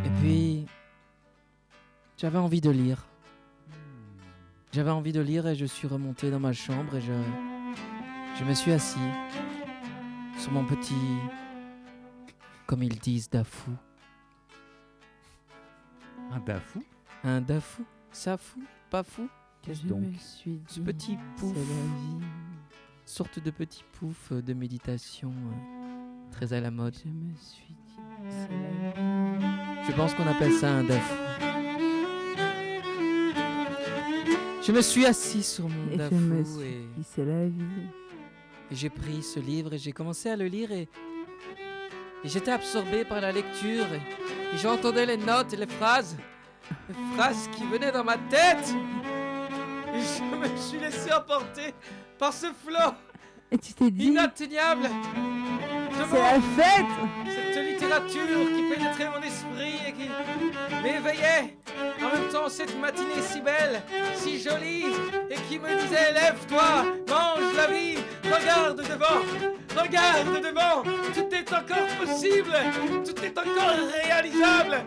Et puis, j'avais envie de lire. J'avais envie de lire et je suis remonté dans ma chambre et je me suis assis sur mon petit, comme ils disent, dafou. Un dafou? Un dafou? Ça fou? Pas fou? Qu'est-ce donc? Ce petit pouf, sorte de petit pouf de méditation très à la mode. Je me suis dit, c'est la vie. Je pense qu'on appelle ça un dafou. Je me suis assis sur mon Et je dafou me suis et dit, c'est la vie. j'ai pris ce livre et j'ai commencé à le lire et j'étais absorbé par la lecture et j'entendais les notes et les phrases qui venaient dans ma tête. Et je me suis laissé emporter par ce flot Et tu t'es dit, inatteignable de c'est la fête. cette littérature qui pénétrait mon esprit et qui m'éveillait. En même temps, cette matinée si belle, si jolie, et qui me disait lève-toi, mange la vie, regarde devant, tout est encore possible, tout est encore réalisable.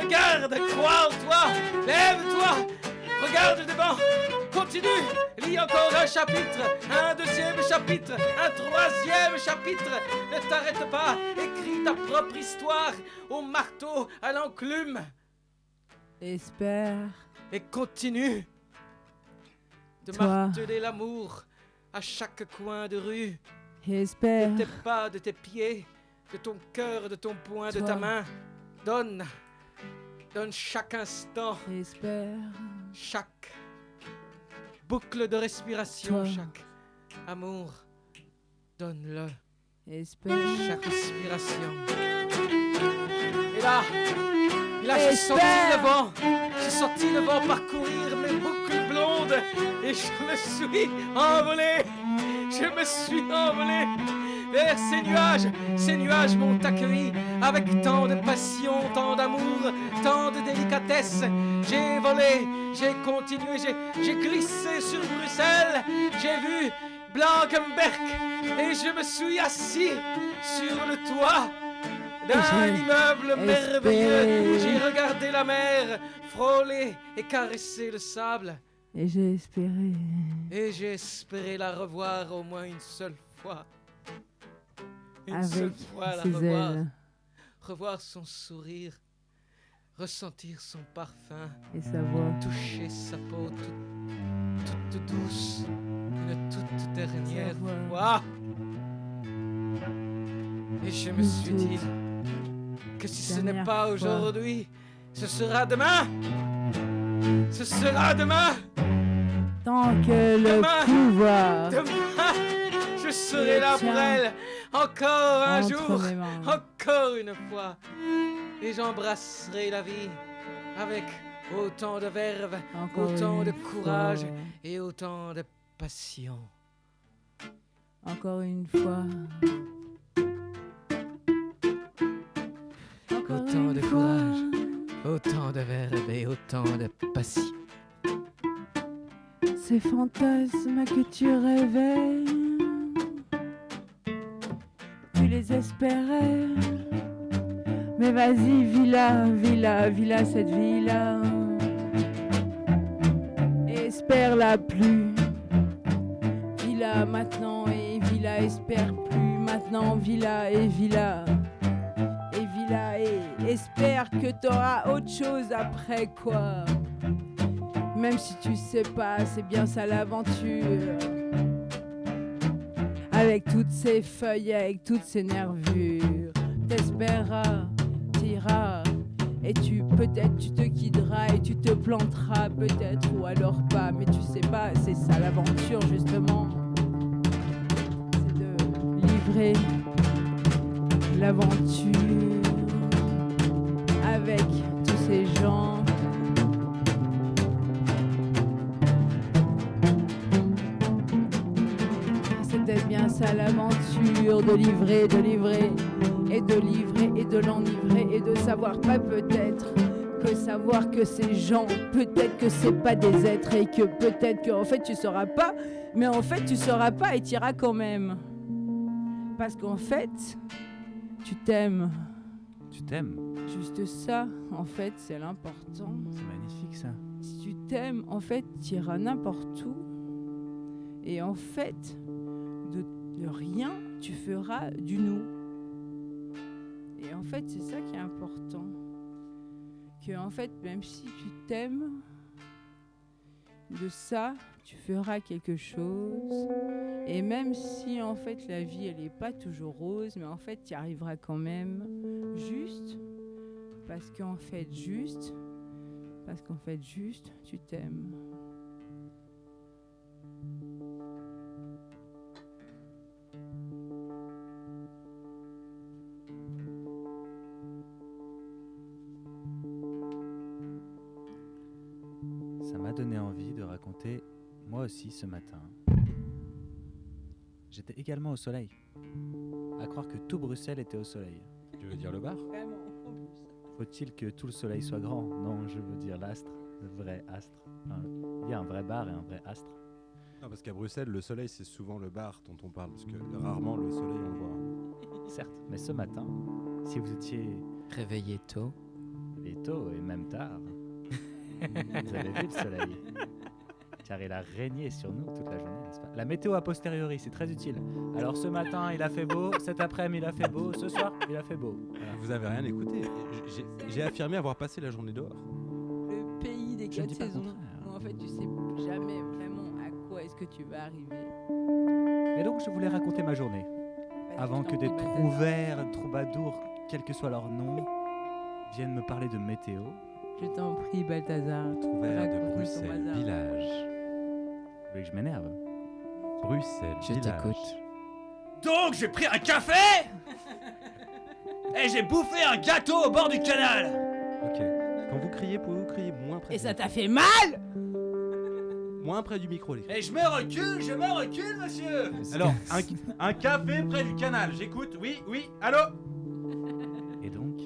Regarde, crois en toi, lève-toi, regarde devant, continue, lis encore un chapitre, un deuxième chapitre, un troisième chapitre. Ne t'arrête pas, écris ta propre histoire au marteau, à l'enclume. Espère. Et continue de Toi. marteler l'amour à chaque coin de rue, Espère. de tes pas, de tes pieds, de ton cœur, de ton poing, de Toi. ta main. Donne chaque instant, Espère. chaque boucle de respiration, Toi. chaque amour. Donne-le, Espère. chaque respiration. Et là, j'ai senti Espère. le vent. J'ai senti le vent parcourir mes boucles blondes. Et je me suis envolé. Vers ces nuages. Ces nuages m'ont accueilli avec tant de passion, tant d'amour, tant de délicatesse. J'ai volé, j'ai continué, j'ai glissé sur Bruxelles. j'ai vu Blankenberg et je me suis assis sur le toit d'un immeuble merveilleux. J'ai regardé la mer frôler et caresser le sable. Et j'ai espéré. Et j'ai espéré la revoir au moins une seule fois. Une Avec seule fois la ses revoir. ailes. Revoir son sourire. Ressentir son parfum. Et sa voix. Toucher sa peau toute douce. Une toute dernière fois. Et je me suis dit que si ce n'est pas aujourd'hui, ce sera demain. Ce sera demain. Tant que le pouvoir. Demain, je serai là pour elle. Encore un jour. Encore une fois. Et j'embrasserai la vie avec autant de verve, autant de courage et autant de passion. Encore une fois. Autant de courage, autant de verve et autant de passion. Ces fantasmes que tu rêvais, tu les espérais. Mais vas-y, vis-la cette vie-là. Espère-la plus. Vis-la maintenant et vis-la, espère plus. Maintenant, vis-la et vis-la. Et vis-la et espère que t'auras autre chose après quoi. Même si tu sais pas, c'est bien ça l'aventure. Avec toutes ces feuilles, avec toutes ces nervures. T'espéreras, t'iras. Et peut-être tu te guideras et tu te planteras peut-être ou alors pas. Mais tu sais pas, c'est ça l'aventure justement. C'est de livrer l'aventure avec tous ces gens. C'était bien ça l'aventure, de livrer et de livrer et de l'enivrer et de savoir pas peut-être que savoir que ces gens, peut-être que c'est pas des êtres et que peut-être que en fait tu sauras pas, mais en fait tu sauras pas et t'iras quand même. Parce qu'en fait, tu t'aimes. Tu t'aimes. Juste ça, en fait, c'est l'important. C'est magnifique ça. Si tu t'aimes, en fait, t'iras n'importe où. Et en fait, de rien, tu feras du nous. Et en fait, c'est ça qui est important. Que en fait, même si tu t'aimes, de ça, tu feras quelque chose. Et même si en fait la vie elle est pas toujours rose, mais en fait tu y arriveras quand même. Juste parce qu'en fait tu t'aimes. Ça m'a donné envie de raconter, moi aussi ce matin, j'étais également au soleil. À croire que tout Bruxelles était au soleil. Tu veux dire le bar? Faut-il que tout le soleil soit grand? Non, je veux dire l'astre, le vrai astre. Enfin, il y a un vrai bar et un vrai astre. Non, parce qu'à Bruxelles, le soleil, c'est souvent le bar dont on parle, parce que rarement le soleil, on le voit. Certes, mais ce matin, si vous étiez réveillé tôt et même tard, vous avez vu le soleil, car il a régné sur nous toute la journée, n'est-ce pas? La météo a posteriori, c'est très utile. Alors ce matin, il a fait beau, cet après-midi, il a fait beau, ce soir, il a fait beau. Voilà. Vous avez rien écouté. J'ai affirmé avoir passé la journée dehors. Le pays des Je ne 4 dis pas le saisons, contraire. où en fait tu sais jamais vraiment à quoi est-ce que tu vas arriver. Et donc je voulais raconter ma journée, Vas-y, avant je que t'en des prie, Balthazar. trouverts, troubadours, quel que soit leur nom, viennent me parler de météo. Je t'en prie, Balthazar. Trouvère Raconte-nous de ton Bruxelles, bazar. village. Vous voulez que je m'énerve? Bruxelles, Je village. t'écoute. Donc j'ai pris un café et j'ai bouffé un gâteau au bord du canal. Ok. Quand vous criez, pouvez-vous crier moins près Et du ça micro. t'a fait mal? Moins près du micro, les gars. Et je me recule, monsieur. Alors, un café près du canal, j'écoute. Oui, allô? Et donc,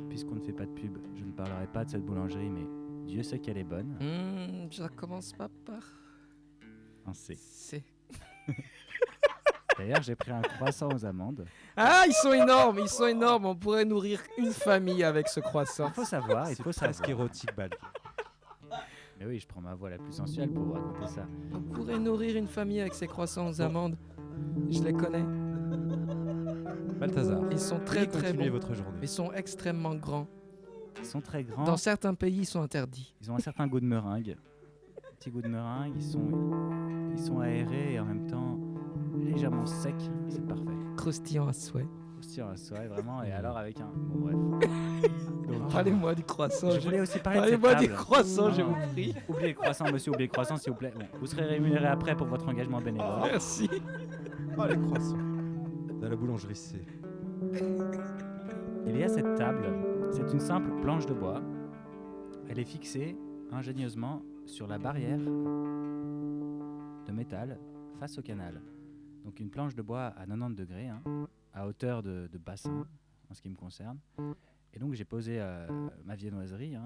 puisqu'on ne fait pas de pub, je ne parlerai pas de cette boulangerie, mais Dieu sait qu'elle est bonne. Ça commence pas par Un C. C. D'ailleurs, j'ai pris un croissant aux amandes. Ah, ils sont énormes. On pourrait nourrir une famille avec ce croissant. Il faut savoir, il C'est faut presque savoir. érotique, Bal. Mais oui, je prends ma voix la plus sensuelle pour vous raconter ça. On pourrait nourrir une famille avec ces croissants aux amandes. Je les connais. Balthazar. Ils sont très veuillez très continuer bons. votre journée. Ils sont extrêmement grands. Ils sont très grands. Dans certains pays, ils sont interdits. Ils ont un certain goût de meringue. Un petit goût de meringue. Ils sont aérés et en même temps légèrement secs. C'est parfait. Croustillants à souhait. Croustillant à souhait, vraiment. Et alors avec un... Bon, bref. Donc, Parlez-moi du croissant. je voulais aussi parler de cette Parlez-moi du table. croissant, Non, je non. vous prie. Oubliez le croissant, monsieur, oubliez le croissant, s'il vous plaît. Bon, vous serez rémunéré après pour votre engagement bénévole. Merci. Oh, les croissants. Dans la boulangerie C. Il y a cette table, c'est une simple planche de bois. Elle est fixée ingénieusement sur la barrière de métal face au canal. Donc une planche de bois à 90 degrés, hein, à hauteur de bassin en ce qui me concerne. Et donc j'ai posé ma viennoiserie, hein,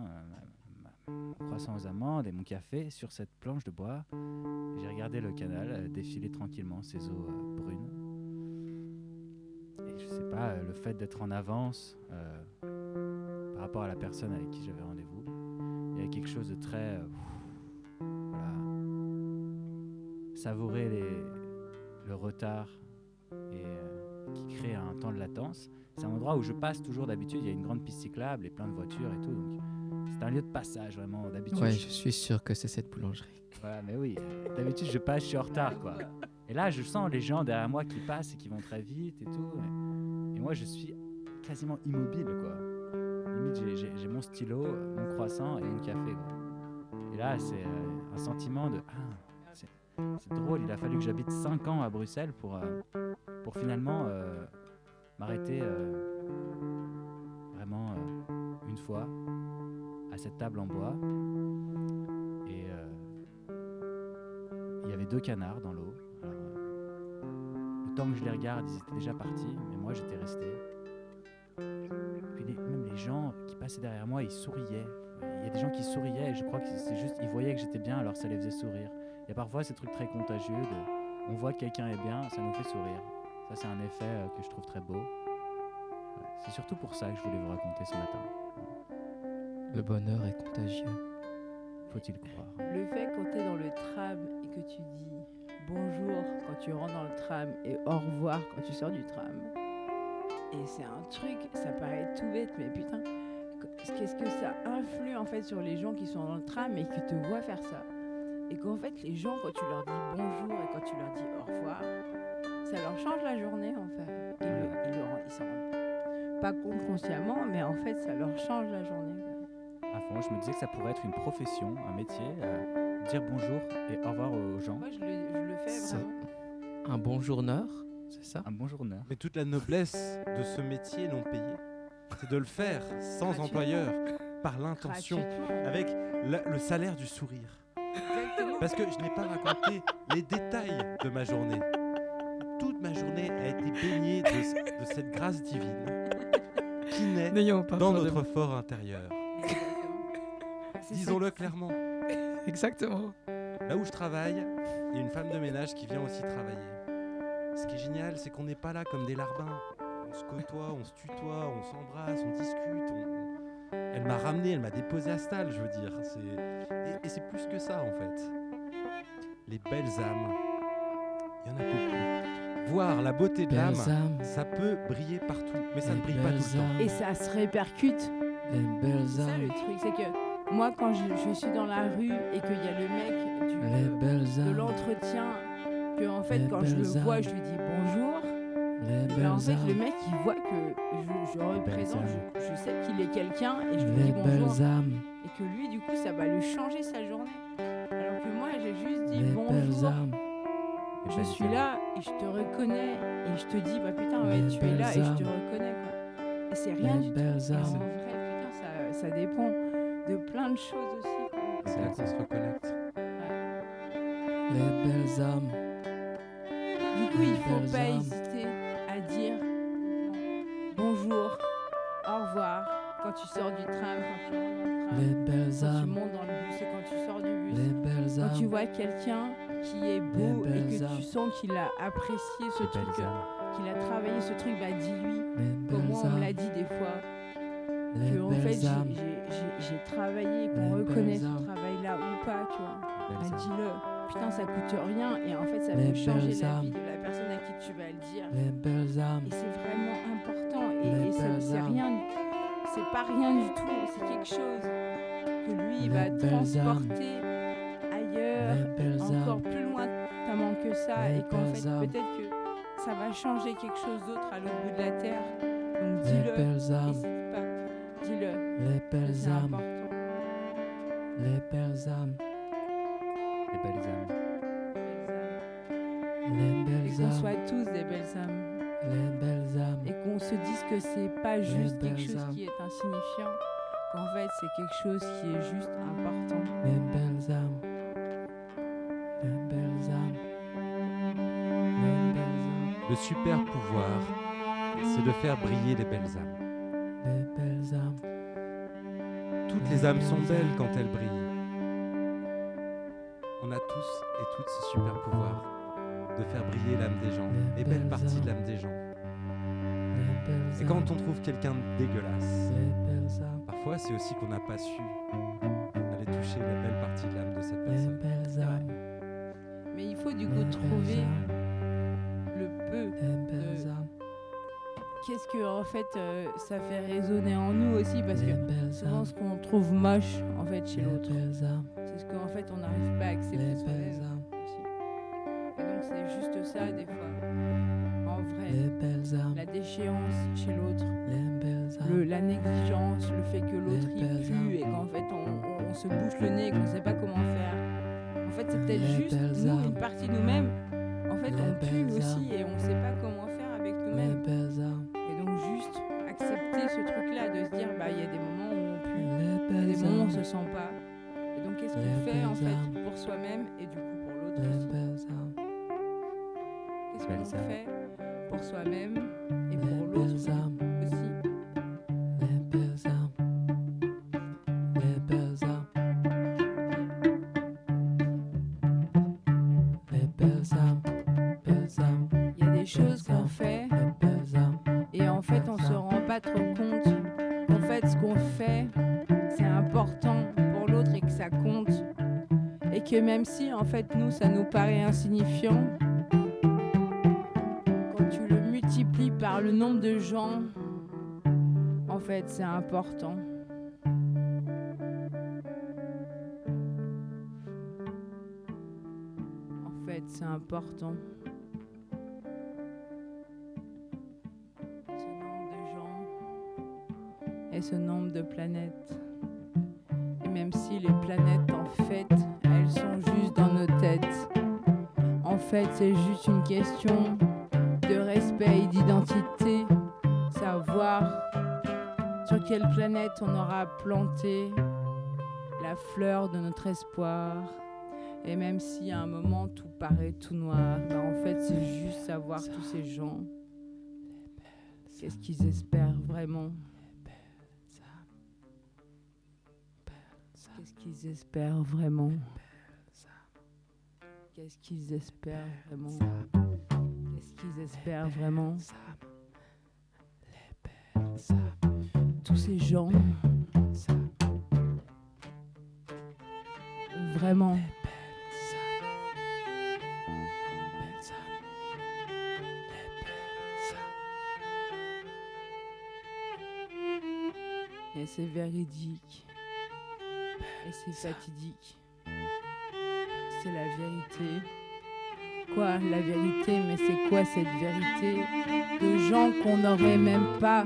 mon croissant aux amandes et mon café sur cette planche de bois. J'ai regardé le canal défiler tranquillement ses eaux brunes. Et je sais pas, le fait d'être en avance par rapport à la personne avec qui j'avais rendez-vous, il y a quelque chose de très voilà, savourer le retard et qui crée un temps de latence. C'est un endroit où je passe toujours d'habitude, il y a une grande piste cyclable et plein de voitures et tout, donc c'est un lieu de passage vraiment d'habitude. Ouais, je suis sûr que c'est cette boulangerie. Voilà, mais oui, d'habitude je passe, je suis en retard quoi. Et là je sens les gens derrière moi qui passent et qui vont très vite et tout. Et moi je suis quasiment immobile quoi. Limite j'ai mon stylo, mon croissant et mon café quoi. Et là c'est un sentiment de c'est drôle, il a fallu que j'habite 5 ans à Bruxelles pour finalement m'arrêter vraiment une fois à cette table en bois. Et il y avait 2 canards dans l'eau. Alors, le temps que je les regarde, ils étaient déjà partis, mais moi j'étais resté. Puis même les gens qui passaient derrière moi, ils souriaient. Il y a des gens qui souriaient et je crois que c'est juste, ils voyaient que j'étais bien, alors ça les faisait sourire. Il y a parfois ces trucs très contagieux on voit que quelqu'un est bien, ça nous fait sourire. Ça c'est un effet que je trouve très beau. Ouais, c'est surtout pour ça que je voulais vous raconter ce matin. Le bonheur est contagieux. Faut-il croire. Le fait quand tu es dans le tram et que tu dis bonjour quand tu rentres dans le tram et au revoir quand tu sors du tram. Et c'est un truc, ça paraît tout bête, mais putain, qu'est-ce que ça influe en fait sur les gens qui sont dans le tram et qui te voient faire ça. Et qu'en fait, les gens, quand tu leur dis bonjour et quand tu leur dis au revoir, ça leur change la journée en fait. Ils s'en rendent pas compte consciemment, mais en fait, ça leur change la journée. À fond, je me disais que ça pourrait être une profession, un métier, dire bonjour et au revoir aux gens. Moi, je le fais Ça- vraiment. Un bonjourneur, c'est ça? Un bonjourneur. Mais toute la noblesse de ce métier non payé, c'est de le faire sans Gratuitement. employeur, par l'intention, Gratuitement. avec le salaire du sourire. Exactement. Parce que je n'ai pas raconté les détails de ma journée. Toute ma journée a été baignée de cette grâce divine qui naît N'ayons pas dans peur de- notre fort intérieur. C'est Disons-le ça. clairement. Exactement. Là où je travaille, il y a une femme de ménage qui vient aussi travailler. Ce qui est génial, c'est qu'on n'est pas là comme des larbins. On se côtoie, on se tutoie, on s'embrasse, on discute. Elle m'a ramené, elle m'a déposé à Stal, je veux dire. Et c'est plus que ça, en fait. Les belles âmes, il y en a beaucoup. Voir la beauté de l'âme, Belles âmes, ça peut briller partout, mais ça ne les brille pas tout belles le temps. âmes, Et ça se répercute. les belles C'est ça le âmes, truc, c'est que moi quand je suis dans la rue et qu'il y a le mec les belles de âmes, l'entretien, que en fait Les quand je le belles vois âmes. je lui dis bonjour, les mais belles en fait le âmes, mec il voit que je représente, je sais qu'il est quelqu'un et je lui les dis bonjour. belles âmes, Et que lui du coup ça va lui changer sa journée. Alors que moi j'ai juste dit les belles bonjour, âmes, je suis là et je te reconnais et je te dis bah putain ouais Les tu es là et je te belles reconnais quoi. Et c'est rien les du tout. belles Et en âmes, vrai putain ça dépend de plein de choses aussi quoi. C'est là qu'on se reconnecte. les belles âmes, Du coup, il Les faut belles pas âmes. hésiter à dire bonjour, au revoir quand tu sors du tram, quand tu rentres dans le Les belles Quand tu âmes, montes dans le bus et quand tu sors du bus. les belles Quand tu âmes, vois quelqu'un qui est beau Les et belles que âmes. tu sens qu'il a apprécié ce Les truc, belles âmes. qu'il a travaillé ce truc, bah dis-lui. les Comme moi, on me belles l'a âmes, dit des fois. les Que en fait, belles âmes, j'ai travaillé, qu'on Les reconnaît belles ce âmes. travail-là ou pas, tu vois. Les belles Bah, âmes. dis-le. Putain, ça coûte rien et en fait, ça Les peut changer belles la âmes. vie de la personne à qui tu vas le dire. les belles âmes, Et c'est vraiment important. Les Et belles c'est âmes. rien, c'est pas rien du tout. C'est quelque chose que lui, il Les va belles âmes. transporter ailleurs, Les belles encore âmes. plus lointamment que ça. Les Et qu'en fait, belles âmes. peut-être que ça va changer quelque chose d'autre à l'autre bout de la terre. Donc les dis-le. belles âmes, N'hésite pas. Dis-le. les que belles C'est âmes, important. les belles âmes, Les belles âmes. les Et belles qu'on âmes, soit tous des belles âmes. les belles âmes, Et qu'on se dise que c'est pas juste quelque belles chose âmes. qui est insignifiant. Qu'en fait, c'est quelque chose qui est juste important. les belles âmes, les belles âmes, les belles âmes, Le super pouvoir, c'est de faire briller les belles âmes. les belles âmes, Toutes les âmes sont belles quand elles brillent. On a tous et toutes ce super pouvoir de faire briller l'âme des gens, les belles parties de l'âme des gens. les belles Et âmes, quand on trouve quelqu'un de dégueulasse, les belles âmes, parfois c'est aussi qu'on n'a pas su aller toucher la belle partie de l'âme de cette les personne. belles âmes, Mais il faut du les coup belles trouver âmes, le peu. les belles âmes, Qu'est-ce que en fait ça fait résonner en nous aussi parce les que belles souvent âmes, ce qu'on trouve moche en fait chez les l'autre, belles âmes, c'est ce qu'en fait on n'arrive pas à accepter les soi-même belles âmes, aussi. Et donc c'est juste ça des fois. En vrai, les belles âmes, la déchéance chez l'autre, les belles âmes, la négligence, le fait que l'autre Les il belles pue âmes. et qu'en fait on se bouche le nez et qu'on sait pas comment faire. En fait c'est peut-être Les juste belles nous, âmes. une partie de nous-mêmes. En fait Les on pue belles aussi âmes. et on sait pas comment faire avec les nous-mêmes. belles âmes, Et donc juste accepter ce truc-là de se dire bah il y a des moments où on pue, les il y a belles des moments où on âmes, se sent pas. Et donc qu'est-ce Les qu'on fait en belles âmes. fait pour soi-même et du coup pour l'autre les aussi. belles âmes, Qu'est-ce Belles qu'on âmes. fait pour soi-même et les pour l'autre belles âmes, aussi. les belles âmes, les belles âmes, les belles âmes, belles âmes, Il y a des choses qu'on fait les belles âmes, et en fait on se rend pas trop compte qu'en fait ce qu'on fait c'est important pour l'autre et que ça compte. Et que même si en fait nous ça nous paraît insignifiant, quand tu le multiplies par le nombre de gens, en fait c'est important. En fait c'est important. Ce nombre de gens et ce nombre de planètes. Et même si les planètes en fait elles sont juste dans nos têtes, en fait c'est juste une question de respect et d'identité, savoir sur quelle planète on aura planté la fleur de notre espoir. Et même si à un moment tout paraît tout noir, bah en fait c'est juste savoir tous ces gens, qu'est-ce qu'ils espèrent vraiment. Qu'est-ce qu'ils espèrent vraiment. Qu'est-ce qu'ils espèrent vraiment. Qu'est-ce qu'ils espèrent vraiment. Tous ces gens. Vraiment. Et c'est véridique. Et c'est fatidique. C'est la vérité. Quoi, la vérité? Mais c'est quoi cette vérité? De gens qu'on n'aurait même pas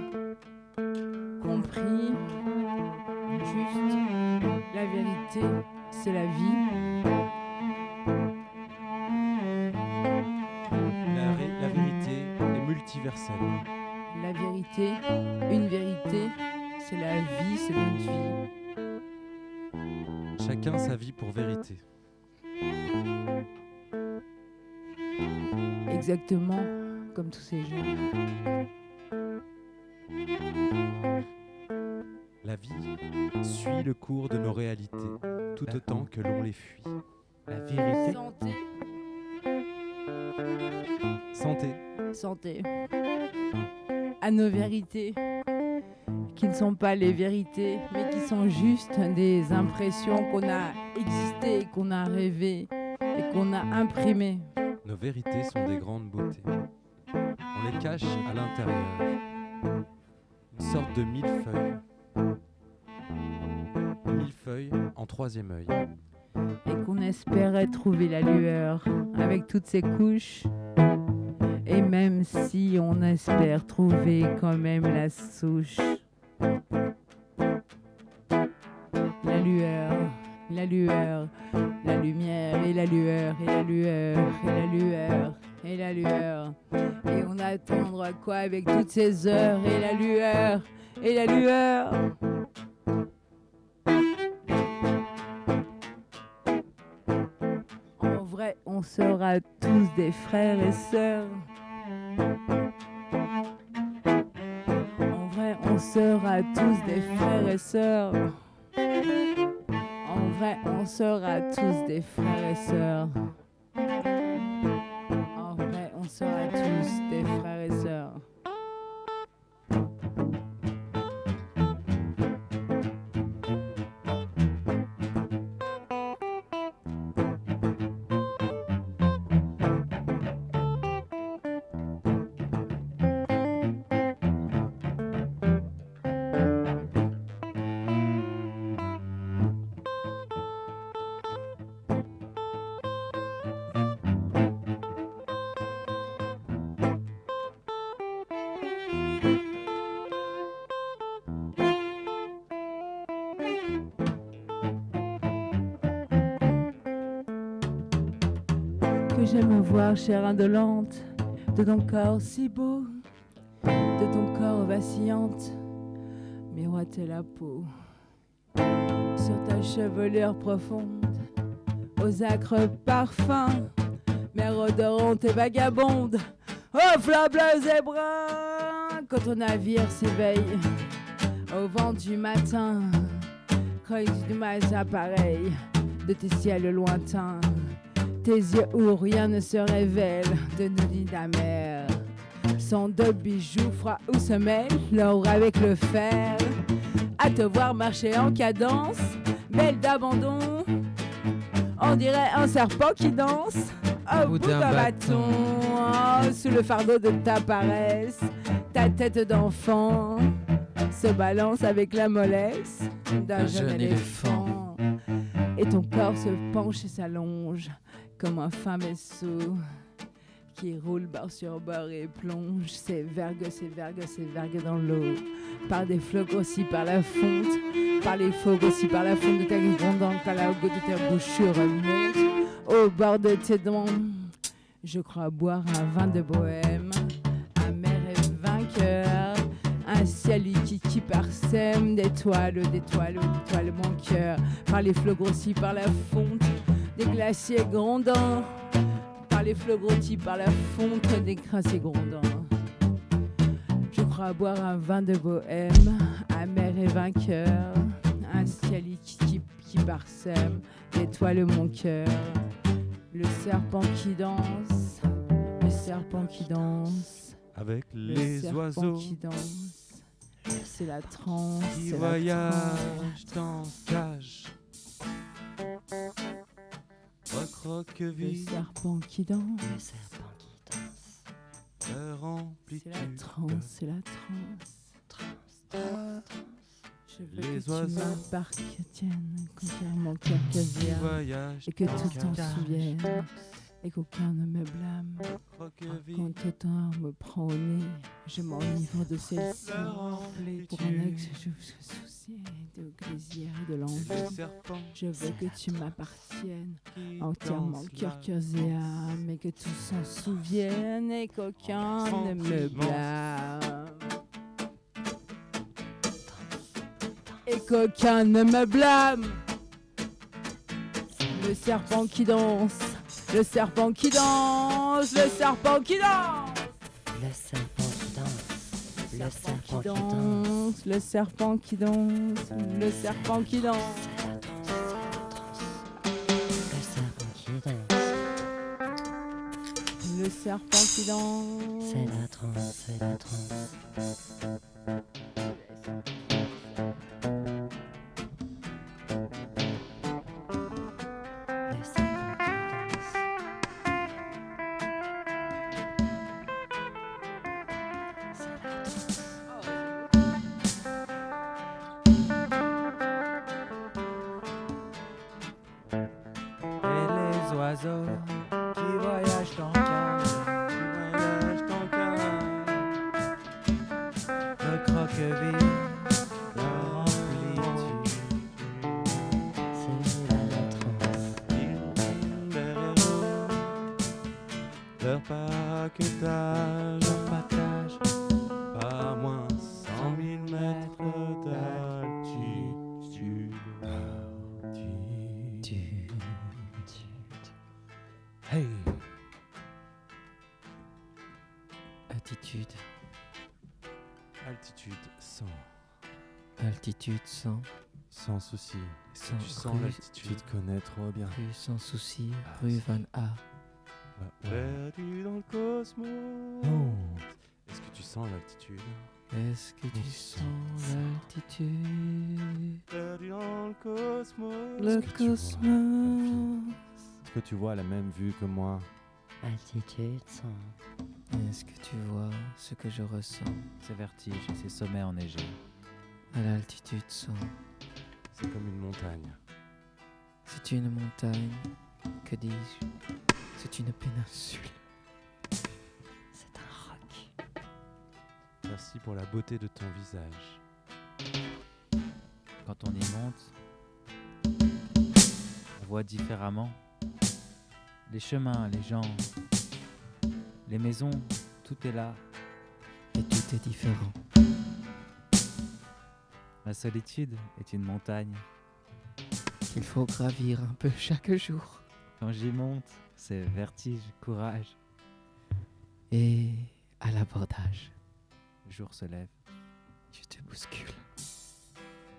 compris. Juste, la vérité, c'est la vie. La vérité est multiverselle. La vérité, une vérité, c'est la vie, c'est notre vie. Chacun sa vie pour vérité. Exactement comme tous ces gens. La vie suit le cours de nos réalités, tout autant que l'on les fuit. La vérité. Santé. Santé. Santé. À nos vérités, qui ne sont pas les vérités, mais qui sont juste des impressions qu'on a existées, qu'on a rêvées et qu'on a imprimées. Nos vérités sont des grandes beautés. On les cache à l'intérieur. Une sorte de millefeuille. Millefeuille en troisième œil. Et qu'on espérait trouver la lueur avec toutes ces couches. Et même si on espère trouver quand même la souche. La lueur, la lueur, la lumière et la lueur et la lueur et la lueur et la lueur. Et on attendra quoi avec toutes ces heures et la lueur et la lueur. En vrai, on sera tous des frères et sœurs. En vrai, on sera tous des frères et sœurs. En vrai, on sera tous des frères et sœurs. En vrai, on sera tous des frères et sœurs. Que j'aime voir, chère indolente, de ton corps si beau, de ton corps vacillante, miroiter la peau. Sur ta chevelure profonde, aux acres parfums, mer odorante et vagabonde, oh fleurs et bruns, quand ton navire s'éveille, au vent du matin, creuse du matin pareil, de tes ciels lointains. Tes yeux où rien ne se révèle de nos lits d'amers sont de bijoux froids où se mêle l'or avec le fer. À te voir marcher en cadence, belle d'abandon, on dirait un serpent qui danse au bout d'un bâton. Oh, sous le fardeau de ta paresse, ta tête d'enfant se balance avec la mollesse d'un jeune éléphant. Et ton corps se penche et s'allonge comme un fin vaisseau qui roule bord sur bord et plonge ses vergues dans l'eau. Par des flots grossis par la fonte, par les flots grossis par la fonte de ta grondante, quand la goutte de ta bouchure monte au bord de tes dents. Je crois boire un vin de bohème, amer et vainqueur, un ciel liquide qui parsème d'étoiles mon cœur. Par les flots grossis par la fonte des glaciers grondants, par les flots grossis par la fonte des glaciers grondants. Je crois boire un vin de bohème, amer et vainqueur, un ciel qui parsème d'étoiles mon cœur. Le serpent qui danse, le serpent qui danse, avec le les serpent oiseaux qui danse. C'est la transe, qui c'est voyagent la transe. dans cage. Recroqueville, Le serpent qui danse, Le serpent qui danse. leur c'est amplitude. la transe, c'est la transe. Je veux Les que oiseaux tu m'appartiennes, conquiert mon cœur qui casier, voyagent et que dans tout t'en cage. souvienne, et qu'aucun ne me blâme. Recroqueville, Quand le temps me prend au nez, je m'enivre de celle-ci. leur Pour un amplitude. ex, je me soucie de plaisir et de Le l'envie. serpent Je veux que tu m'appartiennes qui entièrement, danse cœur, là. cœur et âme, et que tous s'en souviennent et qu'aucun ne me blâme. Et qu'aucun ne me blâme. Le serpent qui danse, le serpent qui danse, le serpent qui danse. Le serpent qui danse. Le serpent qui danse, le serpent qui danse, le serpent qui danse. Le serpent qui danse. Le serpent qui danse. C'est la transe, c'est la transe. Le serpent qui danse. C'est la transe. Et les oiseaux qui voyagent en cage, le croqueville leur amplitude. C'est la transe. Leur paquetage, pas moins 100 000 mètres d'altitude. Hey. Attitude, Altitude 100, altitude sans, sans souci. Est-ce que tu Sans sens rue, l'altitude? Tu te connais trop bien. rue sans souci, rue Van A. Perdu dans le cosmos. Oh. Est-ce que tu sens l'altitude? Est-ce que tu sens l'altitude? Perdu dans le cosmos. Le Est-ce que tu vois, cosmos. Est-ce que tu vois la même vue que moi? Altitude 100. Est-ce que tu vois ce que je ressens Ces vertiges et ces sommets enneigés. à l'altitude 100? C'est comme une montagne. C'est une montagne, que dis-je? C'est une péninsule. C'est un roc. Merci pour la beauté de ton visage. Quand on y monte, on voit différemment les chemins, les gens, les maisons, tout est là. Et tout est différent. La solitude est une montagne. Il faut gravir un peu chaque jour. Quand j'y monte, c'est vertige, courage. Et à l'abordage, Le jour se lève. je te bouscule.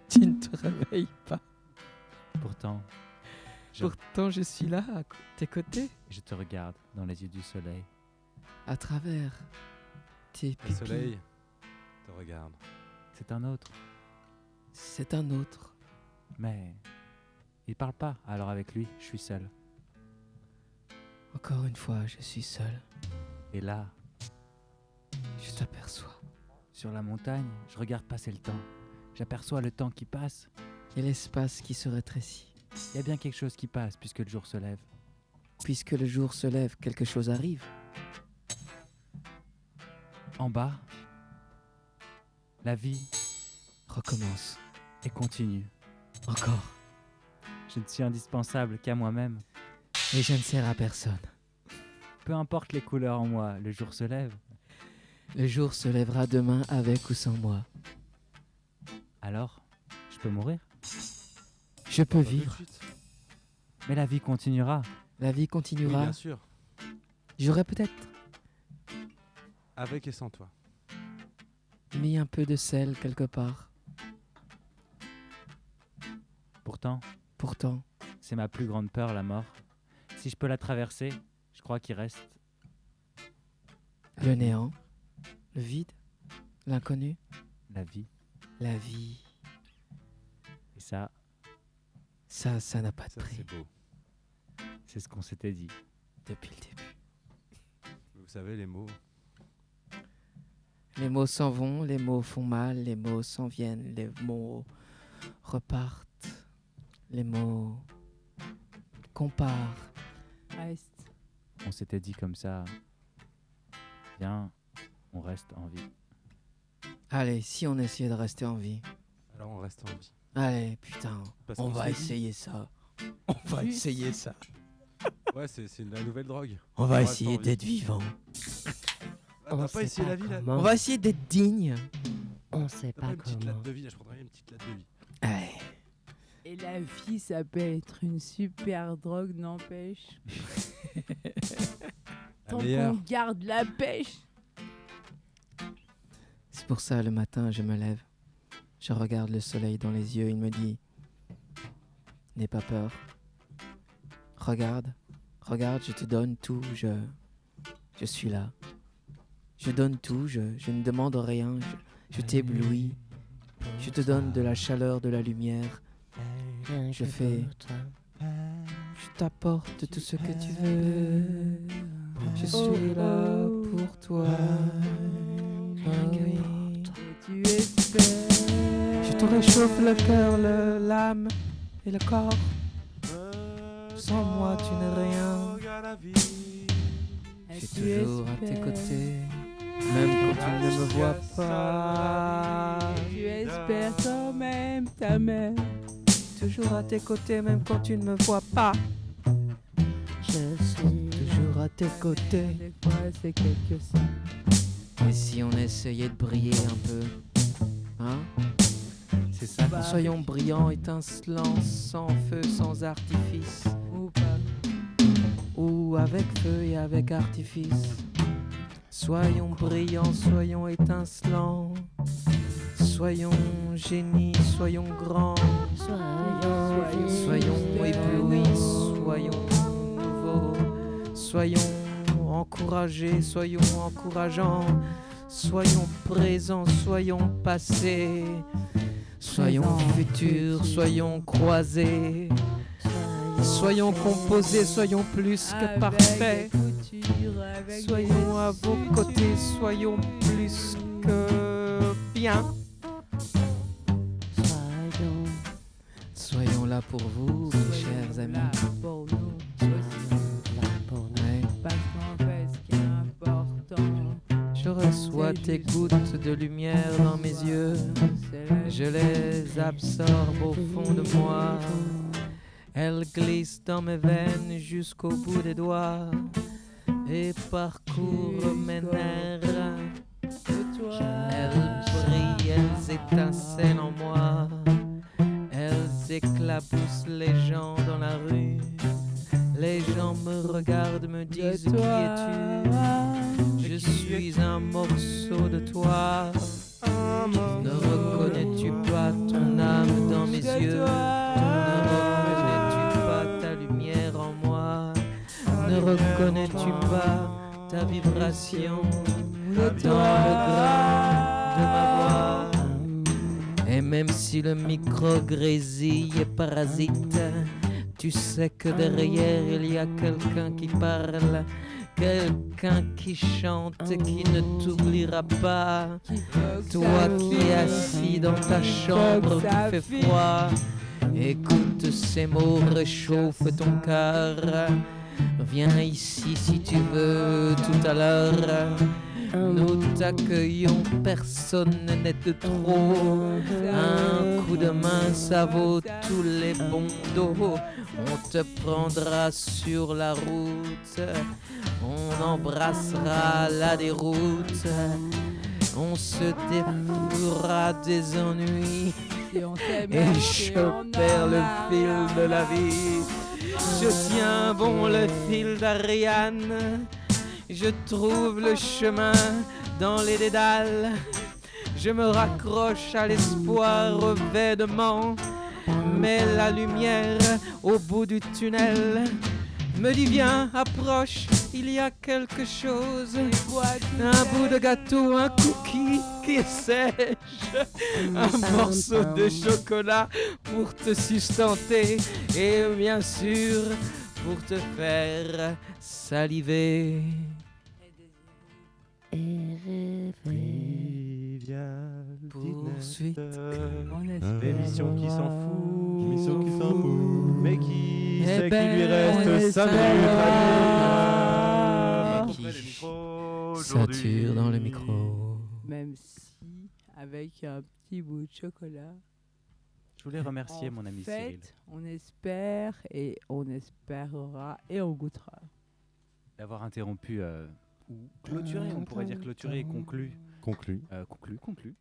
Tu ne te réveilles pas. Pourtant, Pourtant, je suis là, à tes côtés, je te regarde dans les yeux du soleil. à travers tes Le pupilles. soleil te regarde. C'est un autre, C'est un autre. mais il parle pas, alors avec lui, je suis seul. Encore une fois, je suis seul. Et là, Je t'aperçois. sur la montagne, je regarde passer le temps. J'aperçois le temps qui passe. Et l'espace qui se rétrécit. Il y a bien quelque chose qui passe puisque le jour se lève. Puisque le jour se lève, quelque chose arrive. En bas, la vie Recommence. est continue. Encore. Je ne suis indispensable qu'à moi-même. Et je ne sers à personne. Peu importe les couleurs en moi, le jour se lève. Le jour se lèvera demain avec ou sans moi. Alors, je peux mourir, Je peux Pas tout de vivre. suite. mais la vie continuera. La vie Oui, continuera. bien sûr. J'aurais peut-être Avec et sans toi. mis un peu de sel quelque part. Pourtant, Pourtant, c'est ma plus grande peur, la mort. Si je peux la traverser, je crois qu'il reste le néant, le vide, l'inconnu, la vie. la vie. Et ça, Ça n'a pas de Ça, prix c'est beau. c'est ce qu'on s'était dit. depuis le début. Vous savez, les mots. Les mots s'en vont, les mots font mal, les mots s'en viennent, les mots repartent, les mots comparent. Reste. On s'était dit comme ça. Viens, on reste en vie. Allez, si on essayait de rester en vie. Alors on reste en vie. Allez, putain, Parce on qu'on va s'est dit- essayer ça. On va Juste. essayer ça. Ouais, c'est la nouvelle drogue. On va reste essayer en vie. d'être vivant. Ah, t'as pas essayé la vie là? On va essayer d'être digne. On sait T'as pas pas une petite comment. latte de vie là? Je prendrais une petite latte de vie. Allez. Et la vie, ça peut être une super drogue, n'empêche. La Tant meilleure. qu'on garde la pêche. C'est pour ça, le matin, je me lève. Je regarde le soleil dans les yeux. Il me dit, n'aie pas peur. Regarde, je te donne tout. Je suis là. Je donne tout. Je ne demande rien. Je t'éblouis. Je te donne de la chaleur, de la lumière. Je t'apporte tout ce que tu veux. Je suis là pour toi. Oui. Tu espères. Je te réchauffe le cœur, l'âme et le corps. Sans moi, tu n'es rien. Je suis toujours à tes côtés, même quand tu ne me vois pas. Tu espères quand même ta mère. Toujours à tes côtés, même quand tu ne me vois pas. Je suis Toujours à tes côtés. Des fois, c'est quelque ça. Et si on essayait de briller un peu, hein? C'est ça. Soyons brillants, étincelants, sans feu, sans artifice. Ou pas. Ou avec feu et avec artifice. Soyons brillants, soyons étincelants. Soyons génies, soyons grands. Soyons éblouis, soyons nouveaux. Soyons encouragés, soyons encourageants. Soyons présents, soyons passés. Soyons futurs, soyons croisés. Soyons composés, soyons plus que parfaits. Soyons à vos côtés, soyons plus que bien. Soyons là pour vous, mes chers amis. Là pour nous aussi. Ouais. Parce qu'en fait, ce qui est important, Je reçois tes gouttes de lumière dans mes yeux. Je les absorbe au fond de moi. Elles glissent dans mes veines jusqu'au bout des doigts et parcourent mes nerfs. Elles brillent, elles étincellent en moi. Elles éclaboussent les gens dans la rue. Les gens me regardent, me disent qui es-tu? Je suis un morceau de toi. Ne reconnais-tu pas ton âme dans mes yeux? Ne reconnais-tu pas ta lumière en moi? Ne reconnais-tu pas ta vibration dans le grain de ma voix? Et même si le micro grésille et parasite, tu sais que derrière il y a quelqu'un qui parle, quelqu'un qui chante et qui ne t'oubliera pas. Toi qui es assis dans ta chambre qui fait froid, écoute ces mots, réchauffe ton cœur. Viens ici si tu veux tout à l'heure. Nous t'accueillons, personne n'est de trop. Un coup de main, ça vaut tous les bons dos. On te prendra sur la route. On embrassera la déroute. On se défouera des ennuis. si on s'aime, Et si je on perds en le a fil de la vie. Je tiens bon le fil d'Ariane. Je trouve le chemin dans les dédales. Je me raccroche à l'espoir, au vêtement. Mais la lumière au bout du tunnel me dit viens, approche, il y a quelque chose. Un bout de gâteau, un cookie qui sèche, un morceau de chocolat pour te sustenter et bien sûr pour te faire saliver. Et rêver. Poursuite. L'émission qui s'en fout, l'émission qui s'en fout, mais qui Eh sait ben, qu'il lui reste on 5 espère. minutes à Et vivre. qui Aujourd'hui. sature dans le micro. Même si, avec un petit bout de chocolat. Je voulais remercier mon ami Cyril On espère et on espérera et on goûtera. d'avoir interrompu ou clôturé, on pourrait dire clôturé et conclu. Conclu. Conclu. Conclu.